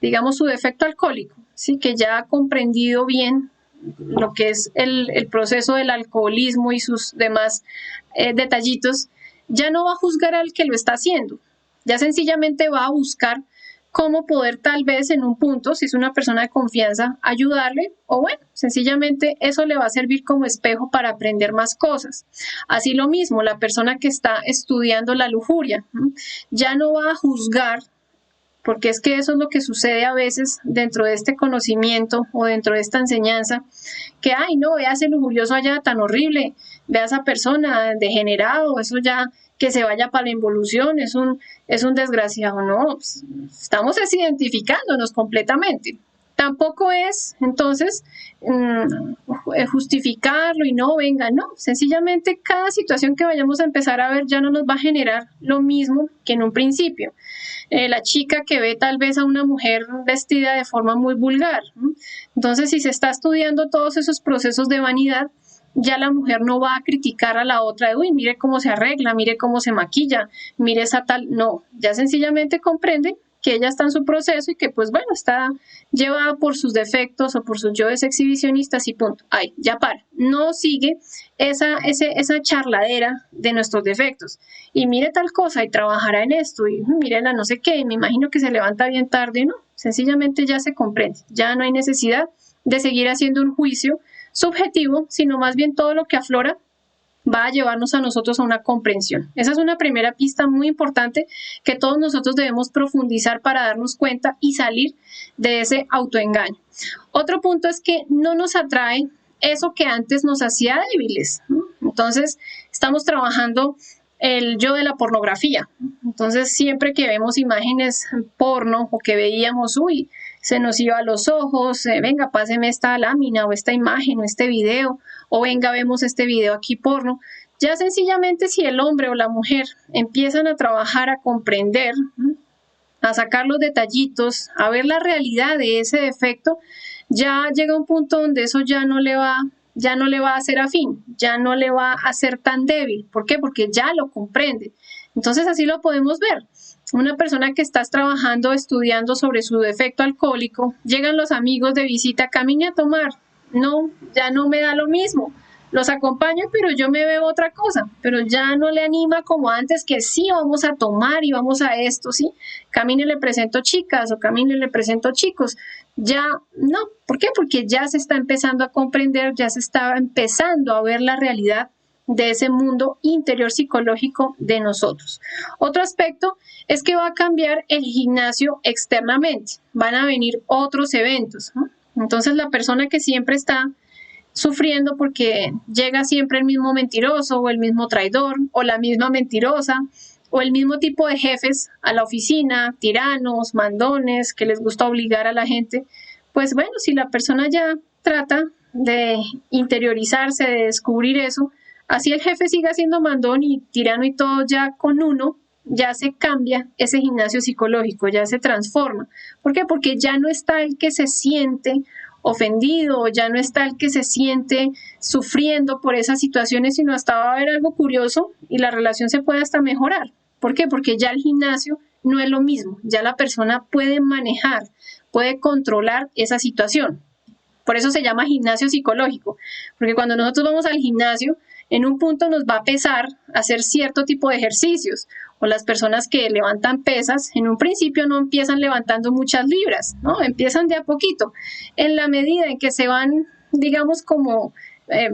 A: digamos su defecto alcohólico, ¿sí? Que ya ha comprendido bien lo que es el proceso del alcoholismo y sus demás detallitos, ya no va a juzgar al que lo está haciendo, ya sencillamente va a buscar cómo poder tal vez en un punto, si es una persona de confianza, ayudarle o bueno, sencillamente eso le va a servir como espejo para aprender más cosas. Así lo mismo, la persona que está estudiando la lujuria, ya no va a juzgar, porque es que eso es lo que sucede a veces dentro de este conocimiento o dentro de esta enseñanza, que, ay, no, vea ese lujurioso allá tan horrible, vea esa persona degenerado, eso ya que se vaya para la involución, es un desgraciado, no, pues, estamos identificándonos completamente. Tampoco es, entonces, justificarlo y no, venga, no, sencillamente cada situación que vayamos a empezar a ver ya no nos va a generar lo mismo que en un principio. La chica que ve tal vez a una mujer vestida de forma muy vulgar, ¿no? Entonces, si se está estudiando todos esos procesos de vanidad, ya la mujer no va a criticar a la otra de, uy, mire cómo se arregla, mire cómo se maquilla, mire esa tal, no, ya sencillamente comprende que ella está en su proceso y que pues bueno, está llevada por sus defectos o por sus yoes exhibicionistas y punto. Ay, ya para. No sigue esa charladera de nuestros defectos. Y mire tal cosa y trabajará en esto y mire la no sé qué, y me imagino que se levanta bien tarde, no, sencillamente ya se comprende. Ya no hay necesidad de seguir haciendo un juicio subjetivo, sino más bien todo lo que aflora va a llevarnos a nosotros a una comprensión. Esa es una primera pista muy importante que todos nosotros debemos profundizar para darnos cuenta y salir de ese autoengaño. Otro punto es que no nos atrae eso que antes nos hacía débiles, ¿no? Entonces, estamos trabajando el yo de la pornografía. Entonces, siempre que vemos imágenes porno o que veíamos, uy, se nos iba a los ojos, venga, páseme esta lámina o esta imagen o este video, o venga, vemos este video aquí porno. Ya sencillamente si el hombre o la mujer empiezan a trabajar, a comprender, a sacar los detallitos, a ver la realidad de ese defecto, ya llega un punto donde eso ya no le va a hacer afín, ya no le va a ser tan débil. ¿Por qué? Porque ya lo comprende. Entonces así lo podemos ver. Una persona que estás trabajando, estudiando sobre su defecto alcohólico, llegan los amigos de visita, camine a tomar. No, ya no me da lo mismo. Los acompaño, pero yo me veo otra cosa, pero ya no le anima como antes, que sí vamos a tomar y vamos a esto, ¿sí? Camine le presento chicas o camine le presento chicos. Ya no, ¿por qué? Porque ya se está empezando a comprender, ya se está empezando a ver la realidad de ese mundo interior psicológico de nosotros. Otro aspecto es que va a cambiar el gimnasio externamente, van a venir otros eventos, ¿no? Entonces la persona que siempre está sufriendo porque llega siempre el mismo mentiroso o el mismo traidor o la misma mentirosa o el mismo tipo de jefes a la oficina, tiranos, mandones, que les gusta obligar a la gente. Pues bueno, si la persona ya trata de interiorizarse, de descubrir eso, así el jefe siga siendo mandón y tirano y todo, ya con uno ya se cambia ese gimnasio psicológico, ya se transforma. ¿Por qué? Porque ya no está el que se siente ofendido, ya no está el que se siente sufriendo por esas situaciones, sino hasta va a haber algo curioso y la relación se puede hasta mejorar. ¿Por qué? Porque ya el gimnasio no es lo mismo, ya la persona puede manejar, puede controlar esa situación. Por eso se llama gimnasio psicológico, porque cuando nosotros vamos al gimnasio, en un punto nos va a pesar hacer cierto tipo de ejercicios, o las personas que levantan pesas, en un principio no empiezan levantando muchas libras, ¿no? Empiezan de a poquito. En la medida en que se van, digamos, como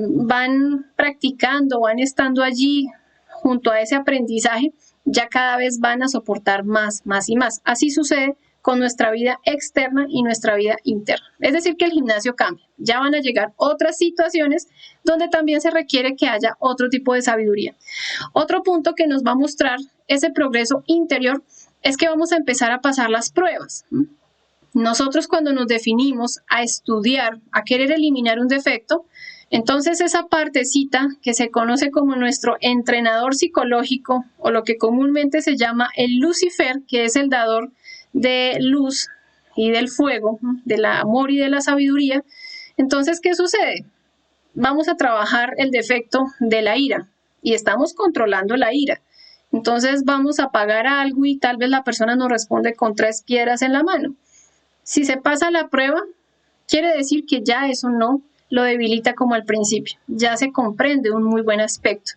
A: van practicando, van estando allí junto a ese aprendizaje, ya cada vez van a soportar más y más. Así sucede con nuestra vida externa y nuestra vida interna. Es decir, que el gimnasio cambia. Ya van a llegar otras situaciones donde también se requiere que haya otro tipo de sabiduría. Otro punto que nos va a mostrar ese progreso interior es que vamos a empezar a pasar las pruebas. Nosotros cuando nos definimos a estudiar, a querer eliminar un defecto, entonces esa partecita que se conoce como nuestro entrenador psicológico o lo que comúnmente se llama el Lucifer, que es el dador de luz y del fuego, del amor y de la sabiduría. Entonces, ¿qué sucede? Vamos a trabajar el defecto de la ira y estamos controlando la ira. Entonces vamos a pagar algo y tal vez la persona nos responde con 3 piedras en la mano. Si se pasa la prueba, quiere decir que ya eso no lo debilita como al principio, ya se comprende un muy buen aspecto.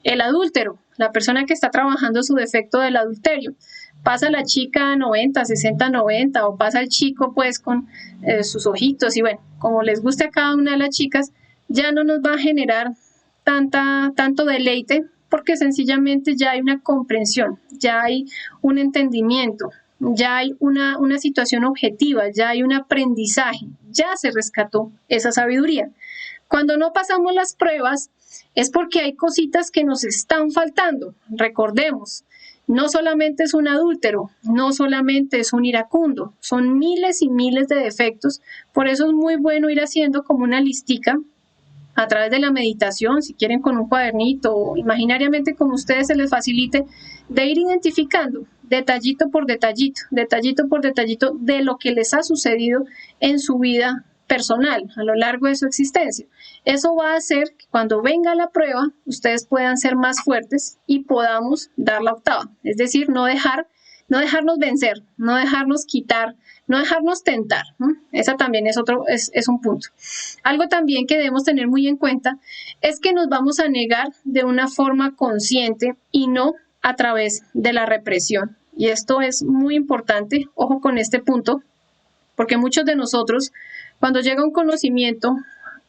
A: El adúltero, la persona que está trabajando su defecto del adulterio, pasa la chica 90, 60, 90 o pasa el chico pues con sus ojitos y bueno, como les guste a cada una de las chicas, ya no nos va a generar tanto deleite porque sencillamente ya hay una comprensión, ya hay un entendimiento, ya hay una situación objetiva, ya hay un aprendizaje, ya se rescató esa sabiduría. Cuando no pasamos las pruebas es porque hay cositas que nos están faltando. Recordemos, no solamente es un adúltero, no solamente es un iracundo, son miles y miles de defectos. Por eso es muy bueno ir haciendo como una listica a través de la meditación, si quieren con un cuadernito o imaginariamente como a ustedes se les facilite, de ir identificando detallito por detallito de lo que les ha sucedido en su vida personal a lo largo de su existencia. Eso va a hacer que cuando venga la prueba ustedes puedan ser más fuertes y podamos dar la octava, es decir, no dejarnos vencer, no dejarnos quitar, no dejarnos tentar. Esa también es un punto. Algo también que debemos tener muy en cuenta es que nos vamos a negar de una forma consciente y no a través de la represión. Y esto es muy importante, ojo con este punto, porque muchos de nosotros, cuando llega un conocimiento,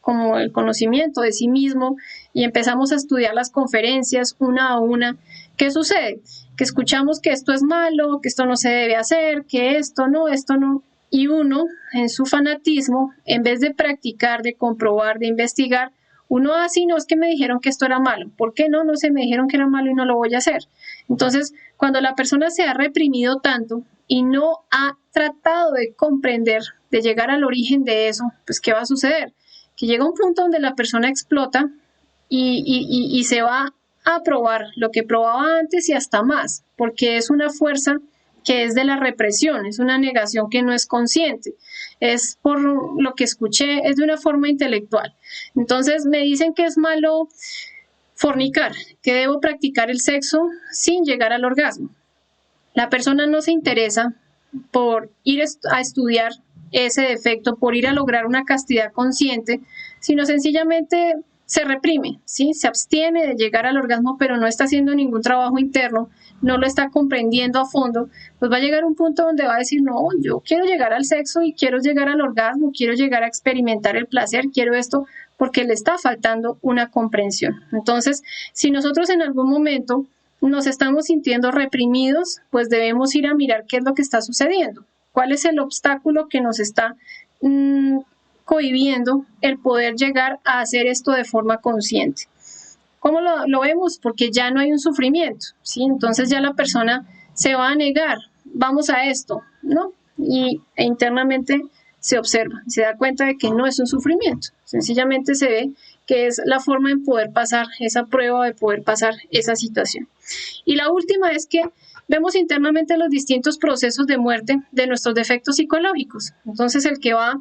A: como el conocimiento de sí mismo, y empezamos a estudiar las conferencias una a una, ¿qué sucede? Que escuchamos que esto es malo, que esto no se debe hacer, que esto no, y uno, en su fanatismo, en vez de practicar, de comprobar, de investigar, uno así no es que me dijeron que esto era malo. ¿Por qué no? No se me dijeron que era malo y no lo voy a hacer. Entonces, cuando la persona se ha reprimido tanto y no ha tratado de comprender, de llegar al origen de eso, pues ¿qué va a suceder? Que llega un punto donde la persona explota y se va a probar lo que probaba antes y hasta más, porque es una fuerza que es de la represión, es una negación que no es consciente, es por lo que escuché, es de una forma intelectual. Entonces me dicen que es malo fornicar, que debo practicar el sexo sin llegar al orgasmo. La persona no se interesa por ir a estudiar ese defecto, por ir a lograr una castidad consciente, sino sencillamente se reprime, ¿sí? Se abstiene de llegar al orgasmo, pero no está haciendo ningún trabajo interno, no lo está comprendiendo a fondo, pues va a llegar un punto donde va a decir, no, yo quiero llegar al sexo y quiero llegar al orgasmo, quiero llegar a experimentar el placer, quiero esto, porque le está faltando una comprensión. Entonces, si nosotros en algún momento nos estamos sintiendo reprimidos, pues debemos ir a mirar qué es lo que está sucediendo, cuál es el obstáculo que nos está cohibiendo el poder llegar a hacer esto de forma consciente. ¿Cómo lo vemos? Porque ya no hay un sufrimiento, ¿sí? Entonces ya la persona se va a negar, vamos a esto, ¿no? E internamente se observa, se da cuenta de que no es un sufrimiento, sencillamente se ve que es la forma de poder pasar esa prueba, de poder pasar esa situación. Y la última es que vemos internamente los distintos procesos de muerte de nuestros defectos psicológicos. Entonces el que va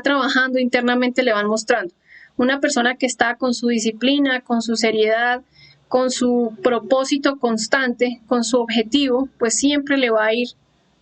A: trabajando internamente le van mostrando. Una persona que está con su disciplina, con su seriedad, con su propósito constante, con su objetivo, pues siempre le va a ir,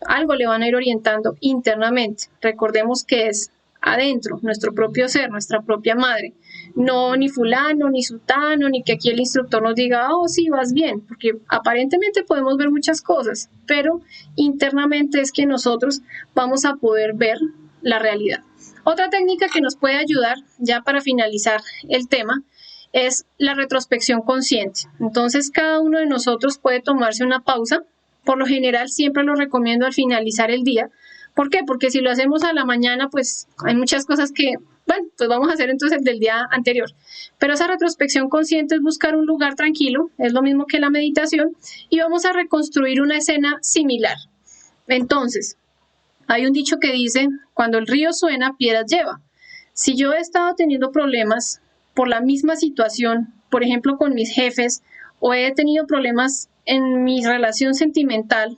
A: algo le van a ir orientando internamente. Recordemos que es adentro, nuestro propio ser, nuestra propia madre. No ni fulano, ni sutano, ni que aquí el instructor nos diga, oh, sí, vas bien, porque aparentemente podemos ver muchas cosas, pero internamente es que nosotros vamos a poder ver la realidad. Otra técnica que nos puede ayudar, ya para finalizar el tema, es la retrospección consciente. Entonces, cada uno de nosotros puede tomarse una pausa. Por lo general, siempre lo recomiendo al finalizar el día. ¿Por qué? Porque si lo hacemos a la mañana, pues hay muchas cosas que, bueno, pues vamos a hacer entonces el del día anterior. Pero esa retrospección consciente es buscar un lugar tranquilo, es lo mismo que la meditación, y vamos a reconstruir una escena similar. Entonces, hay un dicho que dice, cuando el río suena, piedras lleva. Si yo he estado teniendo problemas por la misma situación, por ejemplo, con mis jefes, o he tenido problemas en mi relación sentimental,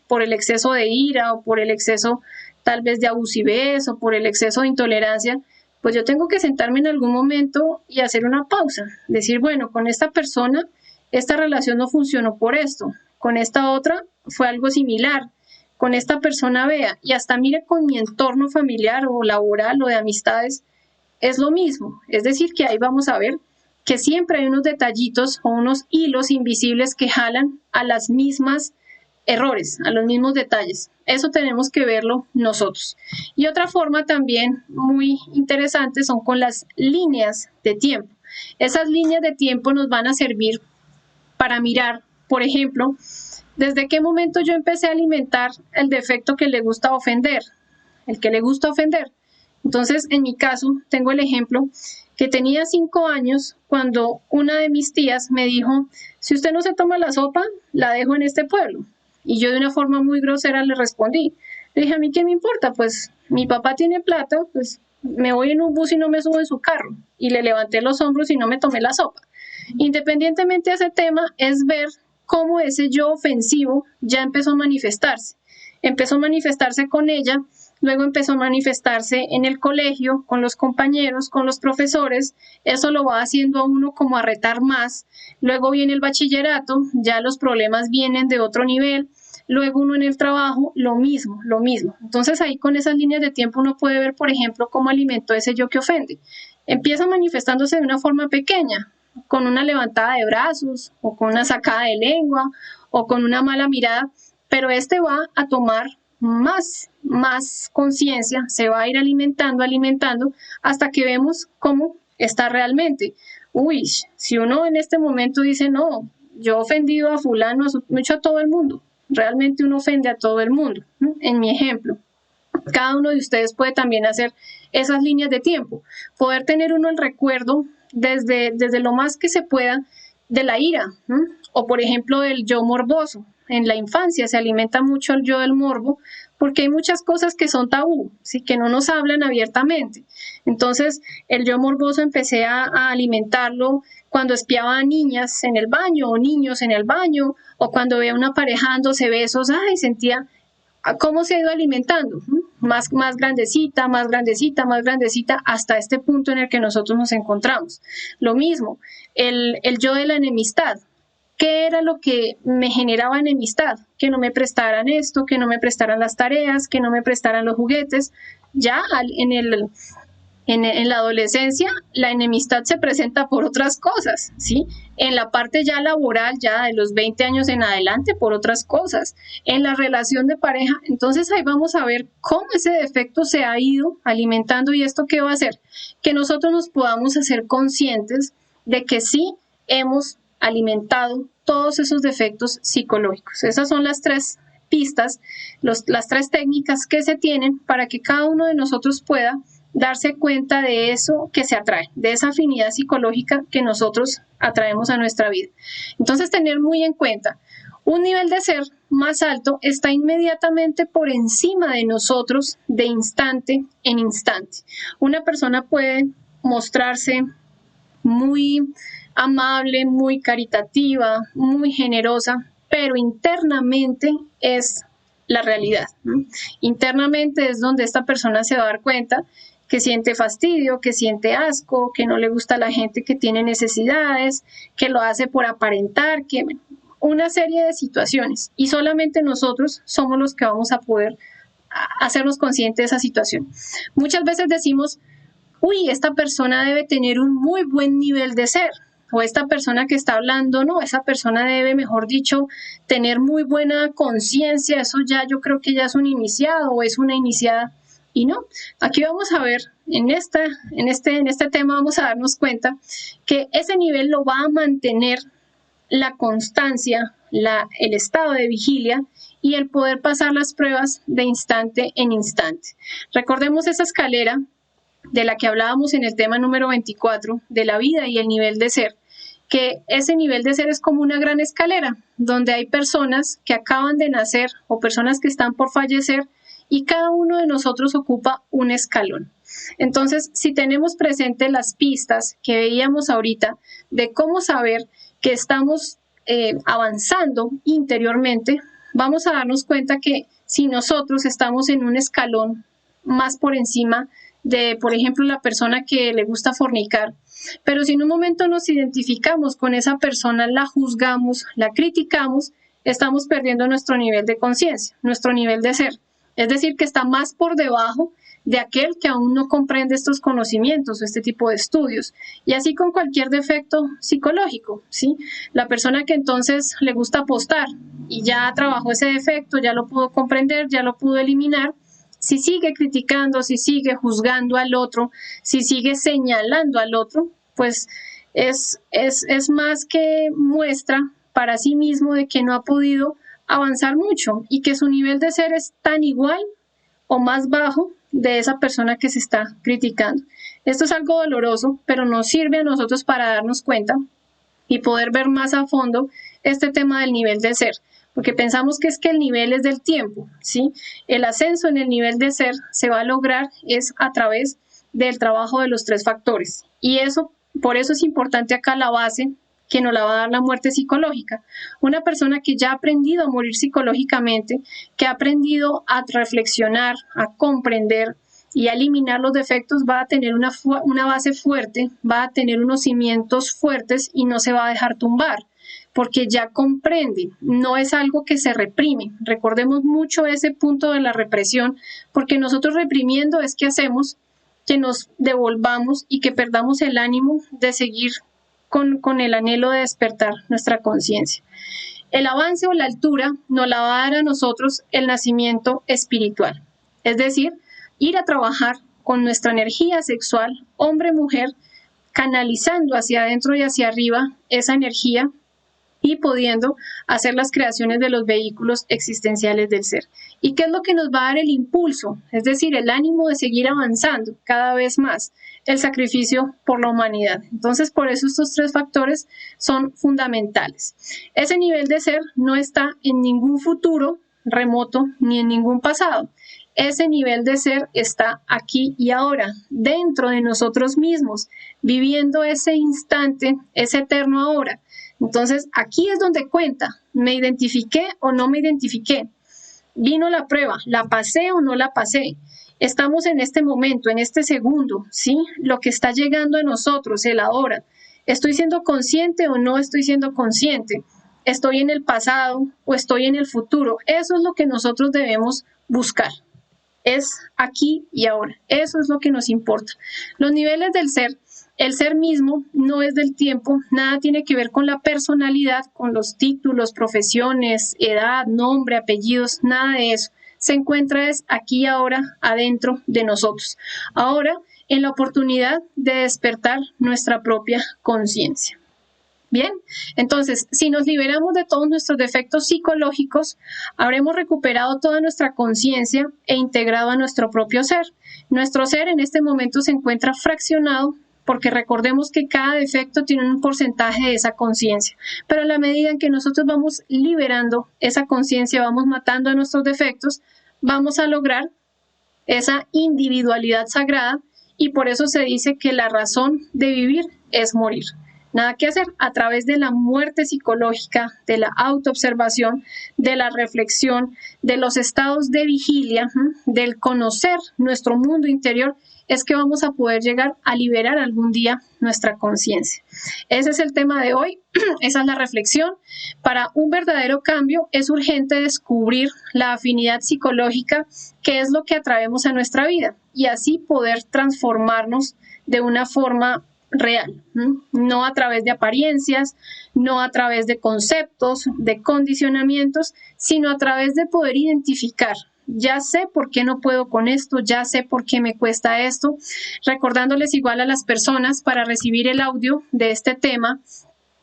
A: por el exceso de ira o por el exceso tal vez de abusivez o por el exceso de intolerancia, pues yo tengo que sentarme en algún momento y hacer una pausa. Decir, bueno, con esta persona, esta relación no funcionó por esto, con esta otra fue algo similar, con esta persona vea, y hasta mire con mi entorno familiar o laboral o de amistades, es lo mismo. Es decir, que ahí vamos a ver que siempre hay unos detallitos o unos hilos invisibles que jalan a las mismas errores, a los mismos detalles. Eso tenemos que verlo nosotros. Y otra forma también muy interesante son con las líneas de tiempo. Esas líneas de tiempo nos van a servir para mirar, por ejemplo, desde qué momento yo empecé a alimentar el defecto que le gusta ofender, el que le gusta ofender. Entonces, en mi caso, tengo el ejemplo que tenía 5 años cuando una de mis tías me dijo, si usted no se toma la sopa, la dejo en este pueblo. Y yo de una forma muy grosera le respondí. Le dije, ¿a mí qué me importa? Pues mi papá tiene plata, pues me voy en un bus y no me subo en su carro. Y le levanté los hombros y no me tomé la sopa. Independientemente de ese tema, es ver cómo ese yo ofensivo ya empezó a manifestarse. Empezó a manifestarse con ella, luego empezó a manifestarse en el colegio, con los compañeros, con los profesores. Eso lo va haciendo a uno como a retar más. Luego viene el bachillerato, ya los problemas vienen de otro nivel. Luego uno en el trabajo, lo mismo, lo mismo. Entonces ahí con esas líneas de tiempo uno puede ver, por ejemplo, cómo alimentó ese yo que ofende. Empieza manifestándose de una forma pequeña, con una levantada de brazos, o con una sacada de lengua, o con una mala mirada, pero este va a tomar más conciencia, se va a ir alimentando, hasta que vemos cómo está realmente. Uy, si uno en este momento dice, no, yo he ofendido a fulano, mucho a todo el mundo, realmente uno ofende a todo el mundo, ¿no? En mi ejemplo. Cada uno de ustedes puede también hacer esas líneas de tiempo, poder tener uno el recuerdo desde lo más que se pueda de la ira, ¿no? O por ejemplo del yo morboso. En la infancia se alimenta mucho el yo del morbo porque hay muchas cosas que son tabú, ¿sí? Que no nos hablan abiertamente. Entonces el yo morboso empecé a alimentarlo cuando espiaba a niñas en el baño o niños en el baño, o cuando veía una pareja dándose besos, ay, sentía cómo se ha ido alimentando, más grandecita, más grandecita, más grandecita, hasta este punto en el que nosotros nos encontramos. Lo mismo, el yo de la enemistad. ¿Qué era lo que me generaba enemistad? Que no me prestaran esto, que no me prestaran las tareas, que no me prestaran los juguetes. Ya en la adolescencia, la enemistad se presenta por otras cosas, ¿sí? En la parte ya laboral, ya de los 20 años en adelante, por otras cosas. En la relación de pareja, entonces ahí vamos a ver cómo ese defecto se ha ido alimentando. ¿Y esto qué va a hacer? Que nosotros nos podamos hacer conscientes de que sí hemos alimentado todos esos defectos psicológicos. Esas son las 3 pistas, las 3 técnicas que se tienen para que cada uno de nosotros pueda darse cuenta de eso que se atrae, de esa afinidad psicológica que nosotros atraemos a nuestra vida. Entonces, tener muy en cuenta, un nivel de ser más alto está inmediatamente por encima de nosotros de instante en instante. Una persona puede mostrarse muy amable, muy caritativa, muy generosa, pero internamente es la realidad, ¿no? Internamente es donde esta persona se va a dar cuenta que siente fastidio, que siente asco, que no le gusta a la gente que tiene necesidades, que lo hace por aparentar, que una serie de situaciones. Y solamente nosotros somos los que vamos a poder hacernos conscientes de esa situación. Muchas veces decimos, uy, esta persona debe tener un muy buen nivel de ser, o esta persona que está hablando, no, esa persona debe, mejor dicho, tener muy buena conciencia, eso ya yo creo que ya es un iniciado o es una iniciada. Y no, aquí vamos a ver, en este tema vamos a darnos cuenta que ese nivel lo va a mantener la constancia, el estado de vigilia y el poder pasar las pruebas de instante en instante. Recordemos esa escalera de la que hablábamos en el tema número 24, de la vida y el nivel de ser, que ese nivel de ser es como una gran escalera, donde hay personas que acaban de nacer o personas que están por fallecer y cada uno de nosotros ocupa un escalón. Entonces, si tenemos presente las pistas que veíamos ahorita de cómo saber que estamos avanzando interiormente, vamos a darnos cuenta que si nosotros estamos en un escalón más por encima de, por ejemplo, la persona que le gusta fornicar, pero si en un momento nos identificamos con esa persona, la juzgamos, la criticamos, estamos perdiendo nuestro nivel de conciencia, nuestro nivel de ser. Es decir, que está más por debajo de aquel que aún no comprende estos conocimientos o este tipo de estudios. Y así con cualquier defecto psicológico, ¿sí? La persona que entonces le gusta apostar y ya trabajó ese defecto, ya lo pudo comprender, ya lo pudo eliminar, si sigue criticando, si sigue juzgando al otro, si sigue señalando al otro, pues es más que muestra para sí mismo de que no ha podido avanzar mucho y que su nivel de ser es tan igual o más bajo de esa persona que se está criticando. Esto es algo doloroso, pero nos sirve a nosotros para darnos cuenta y poder ver más a fondo este tema del nivel de ser, porque pensamos que es que el nivel es del tiempo, ¿sí? El ascenso en el nivel de ser se va a lograr es a través del trabajo de los 3 factores. Y eso, por eso es importante acá la base que nos la va a dar la muerte psicológica. Una persona que ya ha aprendido a morir psicológicamente, que ha aprendido a reflexionar, a comprender y a eliminar los defectos, va a tener una base fuerte, va a tener unos cimientos fuertes y no se va a dejar tumbar, porque ya comprende, no es algo que se reprime. Recordemos mucho ese punto de la represión, porque nosotros reprimiendo es que hacemos que nos devolvamos y que perdamos el ánimo de seguir con el anhelo de despertar nuestra conciencia. El avance o la altura nos la va a dar a nosotros el nacimiento espiritual, es decir, ir a trabajar con nuestra energía sexual, hombre-mujer, canalizando hacia adentro y hacia arriba esa energía y pudiendo hacer las creaciones de los vehículos existenciales del ser. ¿Y qué es lo que nos va a dar el impulso? Es decir, el ánimo de seguir avanzando cada vez más, el sacrificio por la humanidad. Entonces, por eso estos 3 factores son fundamentales. Ese nivel de ser no está en ningún futuro remoto ni en ningún pasado. Ese nivel de ser está aquí y ahora, dentro de nosotros mismos, viviendo ese instante, ese eterno ahora. Entonces, aquí es donde cuenta, ¿me identifiqué o no me identifiqué? Vino la prueba, ¿la pasé o no la pasé? Estamos en este momento, en este segundo, ¿sí? Lo que está llegando a nosotros, el ahora. ¿Estoy siendo consciente o no estoy siendo consciente? ¿Estoy en el pasado o estoy en el futuro? Eso es lo que nosotros debemos buscar. Es aquí y ahora. Eso es lo que nos importa. Los niveles del ser. El ser mismo no es del tiempo, nada tiene que ver con la personalidad, con los títulos, profesiones, edad, nombre, apellidos, nada de eso. Se encuentra es aquí y ahora, adentro de nosotros. Ahora, en la oportunidad de despertar nuestra propia conciencia. Bien, entonces, si nos liberamos de todos nuestros defectos psicológicos, habremos recuperado toda nuestra conciencia e integrado a nuestro propio ser. Nuestro ser en este momento se encuentra fraccionado porque recordemos que cada defecto tiene un porcentaje de esa conciencia, pero a la medida en que nosotros vamos liberando esa conciencia, vamos matando a nuestros defectos, vamos a lograr esa individualidad sagrada y por eso se dice que la razón de vivir es morir. Nada que hacer, a través de la muerte psicológica, de la autoobservación, de la reflexión, de los estados de vigilia, del conocer nuestro mundo interior, es que vamos a poder llegar a liberar algún día nuestra conciencia. Ese es el tema de hoy, esa es la reflexión. Para un verdadero cambio es urgente descubrir la afinidad psicológica, que es lo que atraemos a nuestra vida, y así poder transformarnos de una forma real, no a través de apariencias, no a través de conceptos, de condicionamientos, sino a través de poder identificar. Ya sé por qué no puedo con esto, ya sé por qué me cuesta esto, recordándoles igual a las personas para recibir el audio de este tema,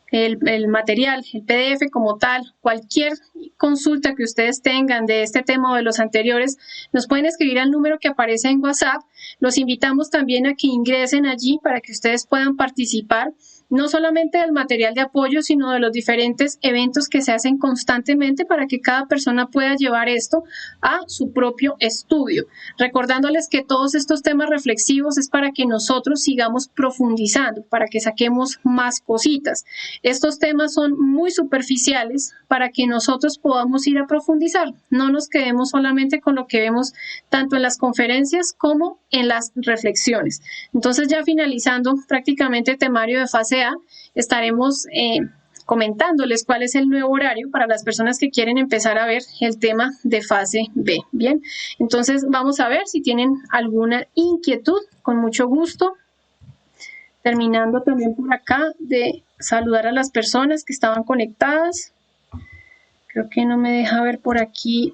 A: el material, el PDF como tal, cualquier consulta que ustedes tengan de este tema o de los anteriores, nos pueden escribir al número que aparece en WhatsApp. Los invitamos también a que ingresen allí para que ustedes puedan participar, no solamente del material de apoyo, sino de los diferentes eventos que se hacen constantemente para que cada persona pueda llevar esto a su propio estudio. Recordándoles que todos estos temas reflexivos es para que nosotros sigamos profundizando, para que saquemos más cositas. Estos temas son muy superficiales para que nosotros podamos ir a profundizar. No nos quedemos solamente con lo que vemos tanto en las conferencias como en las reflexiones. Entonces, ya finalizando prácticamente el temario de fase A, estaremos comentándoles cuál es el nuevo horario para las personas que quieren empezar a ver el tema de fase B. Bien, entonces vamos a ver si tienen alguna inquietud, con mucho gusto. Terminando también por acá de saludar a las personas que estaban conectadas. Creo que no me deja ver por aquí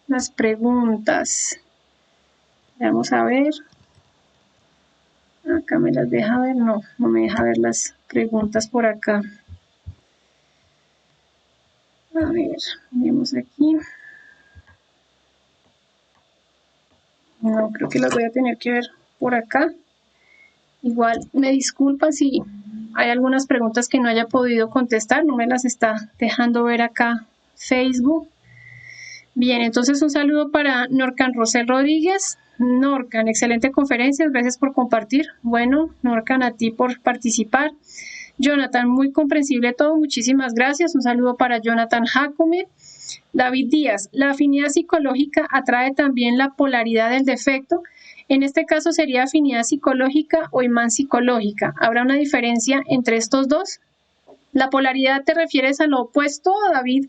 A: las preguntas. Vamos a ver. Acá me las deja ver. No me deja ver las preguntas por acá. A ver, vemos aquí. No, creo que las voy a tener que ver por acá. Igual me disculpa si hay algunas preguntas que no haya podido contestar, no me las está dejando ver acá Facebook. Bien, entonces un saludo para Norcan Rosel Rodríguez. Norcan, excelente conferencia, gracias por compartir. Bueno, Norcan, a ti por participar. Jonathan, muy comprensible todo, muchísimas gracias. Un saludo para Jonathan Jacome. David Díaz, la afinidad psicológica atrae también la polaridad del defecto. En este caso sería afinidad psicológica o imán psicológica. ¿Habrá una diferencia entre estos dos? ¿La polaridad te refieres a lo opuesto, David?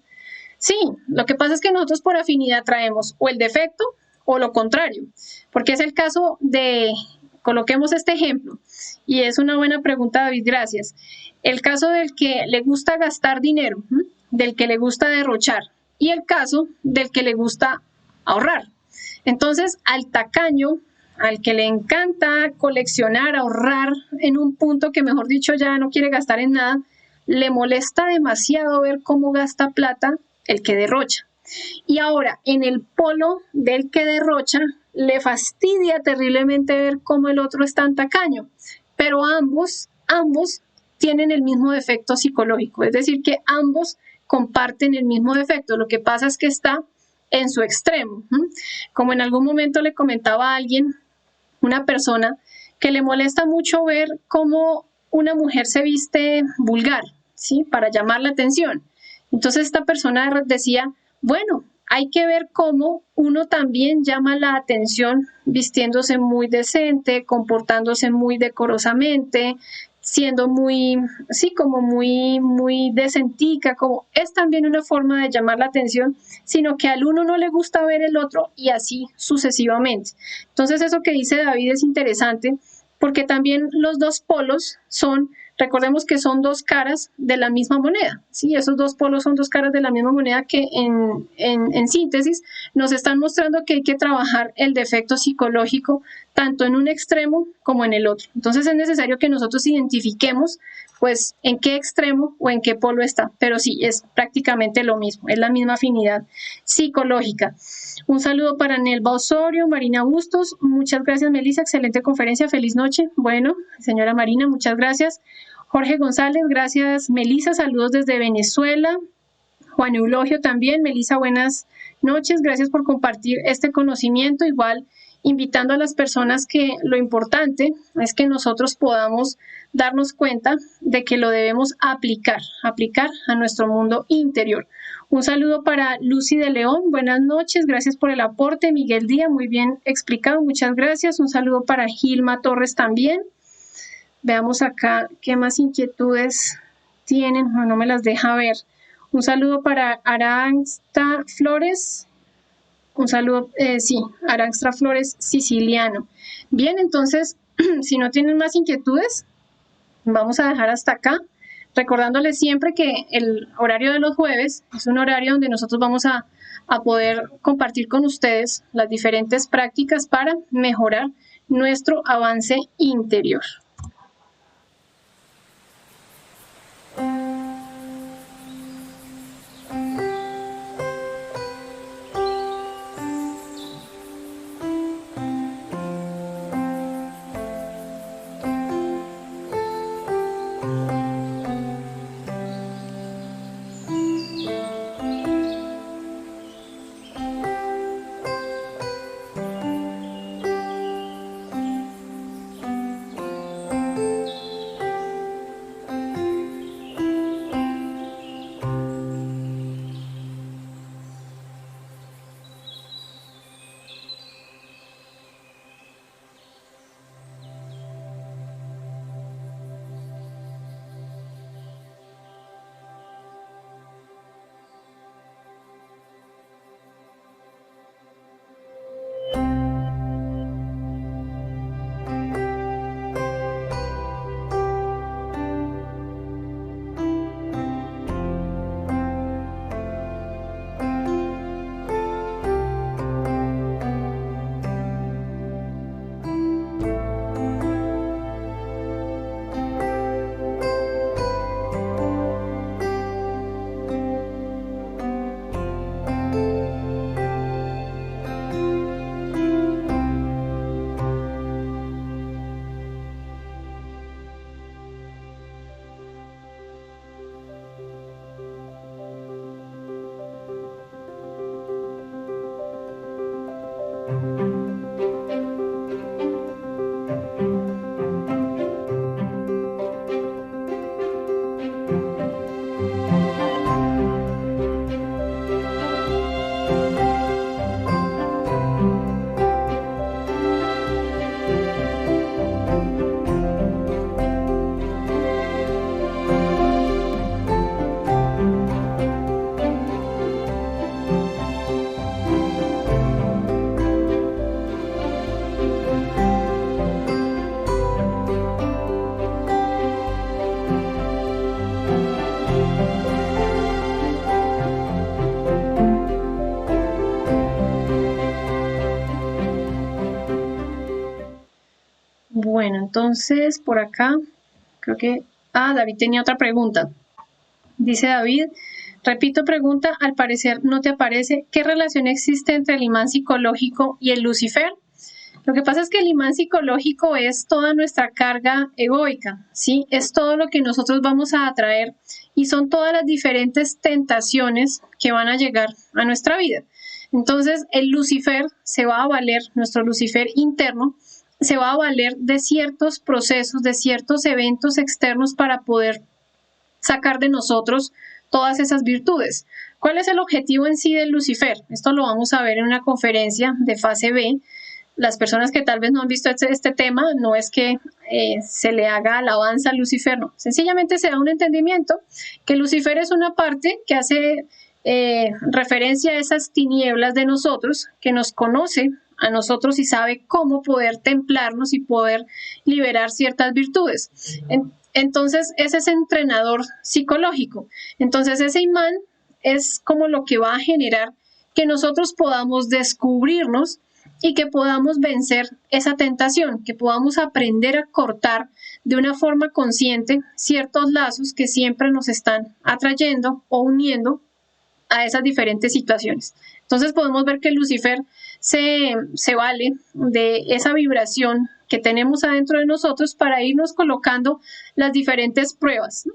A: Sí, lo que pasa es que nosotros por afinidad traemos o el defecto o lo contrario, porque es el caso de, coloquemos este ejemplo, y es una buena pregunta, David, gracias. El caso del que le gusta gastar dinero, del que le gusta derrochar, y el caso del que le gusta ahorrar. Entonces, al tacaño, al que le encanta coleccionar, ahorrar en un punto que, mejor dicho, ya no quiere gastar en nada, le molesta demasiado ver cómo gasta plata el que derrocha. Y ahora, en el polo del que derrocha, le fastidia terriblemente ver cómo el otro es tan tacaño. Pero ambos tienen el mismo defecto psicológico, es decir, que ambos comparten el mismo defecto. Lo que pasa es que está en su extremo. Como en algún momento le comentaba a alguien, una persona, que le molesta mucho ver cómo una mujer se viste vulgar, ¿sí? Para llamar la atención. Entonces esta persona decía, bueno, hay que ver cómo uno también llama la atención vistiéndose muy decente, comportándose muy decorosamente, siendo muy, sí, como muy decentica, como es también una forma de llamar la atención, sino que al uno no le gusta ver el otro y así sucesivamente. Entonces eso que dice David es interesante porque también los dos polos son Recordemos que son dos caras de la misma moneda, ¿sí? Esos dos polos son dos caras de la misma moneda que en síntesis nos están mostrando que hay que trabajar el defecto psicológico tanto en un extremo como en el otro. Entonces es necesario que nosotros identifiquemos pues en qué extremo o en qué polo está, pero sí, es prácticamente lo mismo, es la misma afinidad psicológica. Un saludo para Nelva Osorio, Marina Bustos, muchas gracias Melissa, excelente conferencia, feliz noche. Bueno, señora Marina, muchas gracias. Jorge González, gracias Melissa, saludos desde Venezuela. Juan Eulogio también, Melissa, buenas noches, gracias por compartir este conocimiento, igual invitando a las personas que lo importante es que nosotros podamos darnos cuenta de que lo debemos aplicar a nuestro mundo interior. Un saludo para Lucy de León, buenas noches, gracias por el aporte. Miguel Díaz, muy bien explicado, muchas gracias. Un saludo para Gilma Torres también. Veamos acá qué más inquietudes tienen, no me las deja ver. Un saludo para Aranxa Flores. Un saludo, sí, Aranxa Flores Siciliano. Bien, entonces, si no tienen más inquietudes, vamos a dejar hasta acá. Recordándoles siempre que el horario de los jueves es un horario donde nosotros vamos a poder compartir con ustedes las diferentes prácticas para mejorar nuestro avance interior. Bueno, entonces por acá, creo que... David tenía otra pregunta. Dice David, repito pregunta, al parecer no te aparece, ¿qué relación existe entre el imán psicológico y el Lucifer? Lo que pasa es que el imán psicológico es toda nuestra carga egoica, ¿sí? Es todo lo que nosotros vamos a atraer y son todas las diferentes tentaciones que van a llegar a nuestra vida. Entonces, el Lucifer se va a valer, nuestro Lucifer interno, se va a valer de ciertos procesos, de ciertos eventos externos para poder sacar de nosotros todas esas virtudes. ¿Cuál es el objetivo en sí del Lucifer? Esto lo vamos a ver en una conferencia de fase B. Las personas que tal vez no han visto este tema, no es que se le haga alabanza a Lucifer, no. Sencillamente se da un entendimiento que Lucifer es una parte que hace referencia a esas tinieblas de nosotros, que nos conoce a nosotros y sabe cómo poder templarnos y poder liberar ciertas virtudes. Entonces, ese es entrenador psicológico. Entonces, ese imán es como lo que va a generar que nosotros podamos descubrirnos y que podamos vencer esa tentación, que podamos aprender a cortar de una forma consciente ciertos lazos que siempre nos están atrayendo o uniendo a esas diferentes situaciones. Entonces podemos ver que Lucifer se vale de esa vibración que tenemos adentro de nosotros para irnos colocando las diferentes pruebas, ¿no?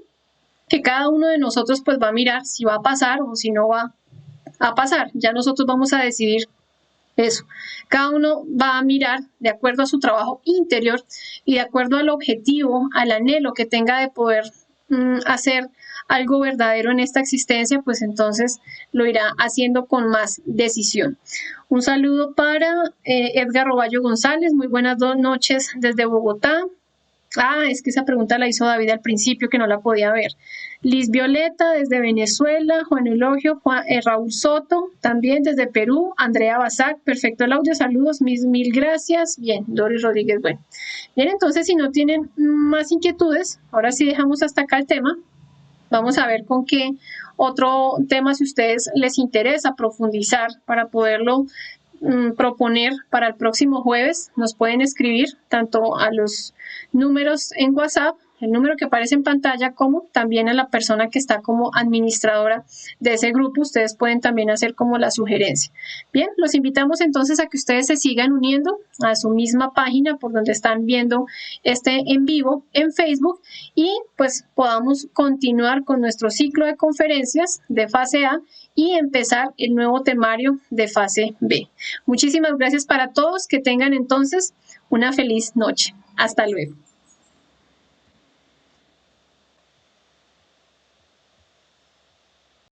A: Que cada uno de nosotros pues va a mirar si va a pasar o si no va a pasar. Ya nosotros vamos a decidir eso. Cada uno va a mirar de acuerdo a su trabajo interior y de acuerdo al objetivo, al anhelo que tenga de poder hacer algo verdadero en esta existencia, pues entonces lo irá haciendo con más decisión. Un saludo para Edgar Roballo González. Muy buenas noches desde Bogotá. Es que esa pregunta la hizo David al principio, que no la podía ver. Liz Violeta desde Venezuela, Juan Eulogio, Raúl Soto, también desde Perú, Andrea Basac, perfecto el audio, saludos, mil gracias. Bien, Doris Rodríguez, bueno. Bien, entonces si no tienen más inquietudes, ahora sí dejamos hasta acá el tema. Vamos a ver con qué otro tema, si a ustedes les interesa profundizar para poderlo proponer para el próximo jueves, nos pueden escribir tanto a los números en WhatsApp, el número que aparece en pantalla, como también a la persona que está como administradora de ese grupo. Ustedes pueden también hacer como la sugerencia. Bien, los invitamos entonces a que ustedes se sigan uniendo a su misma página por donde están viendo este en vivo en Facebook y pues podamos continuar con nuestro ciclo de conferencias de fase A y empezar el nuevo temario de fase B. Muchísimas gracias para todos. Que tengan entonces una feliz noche. Hasta luego.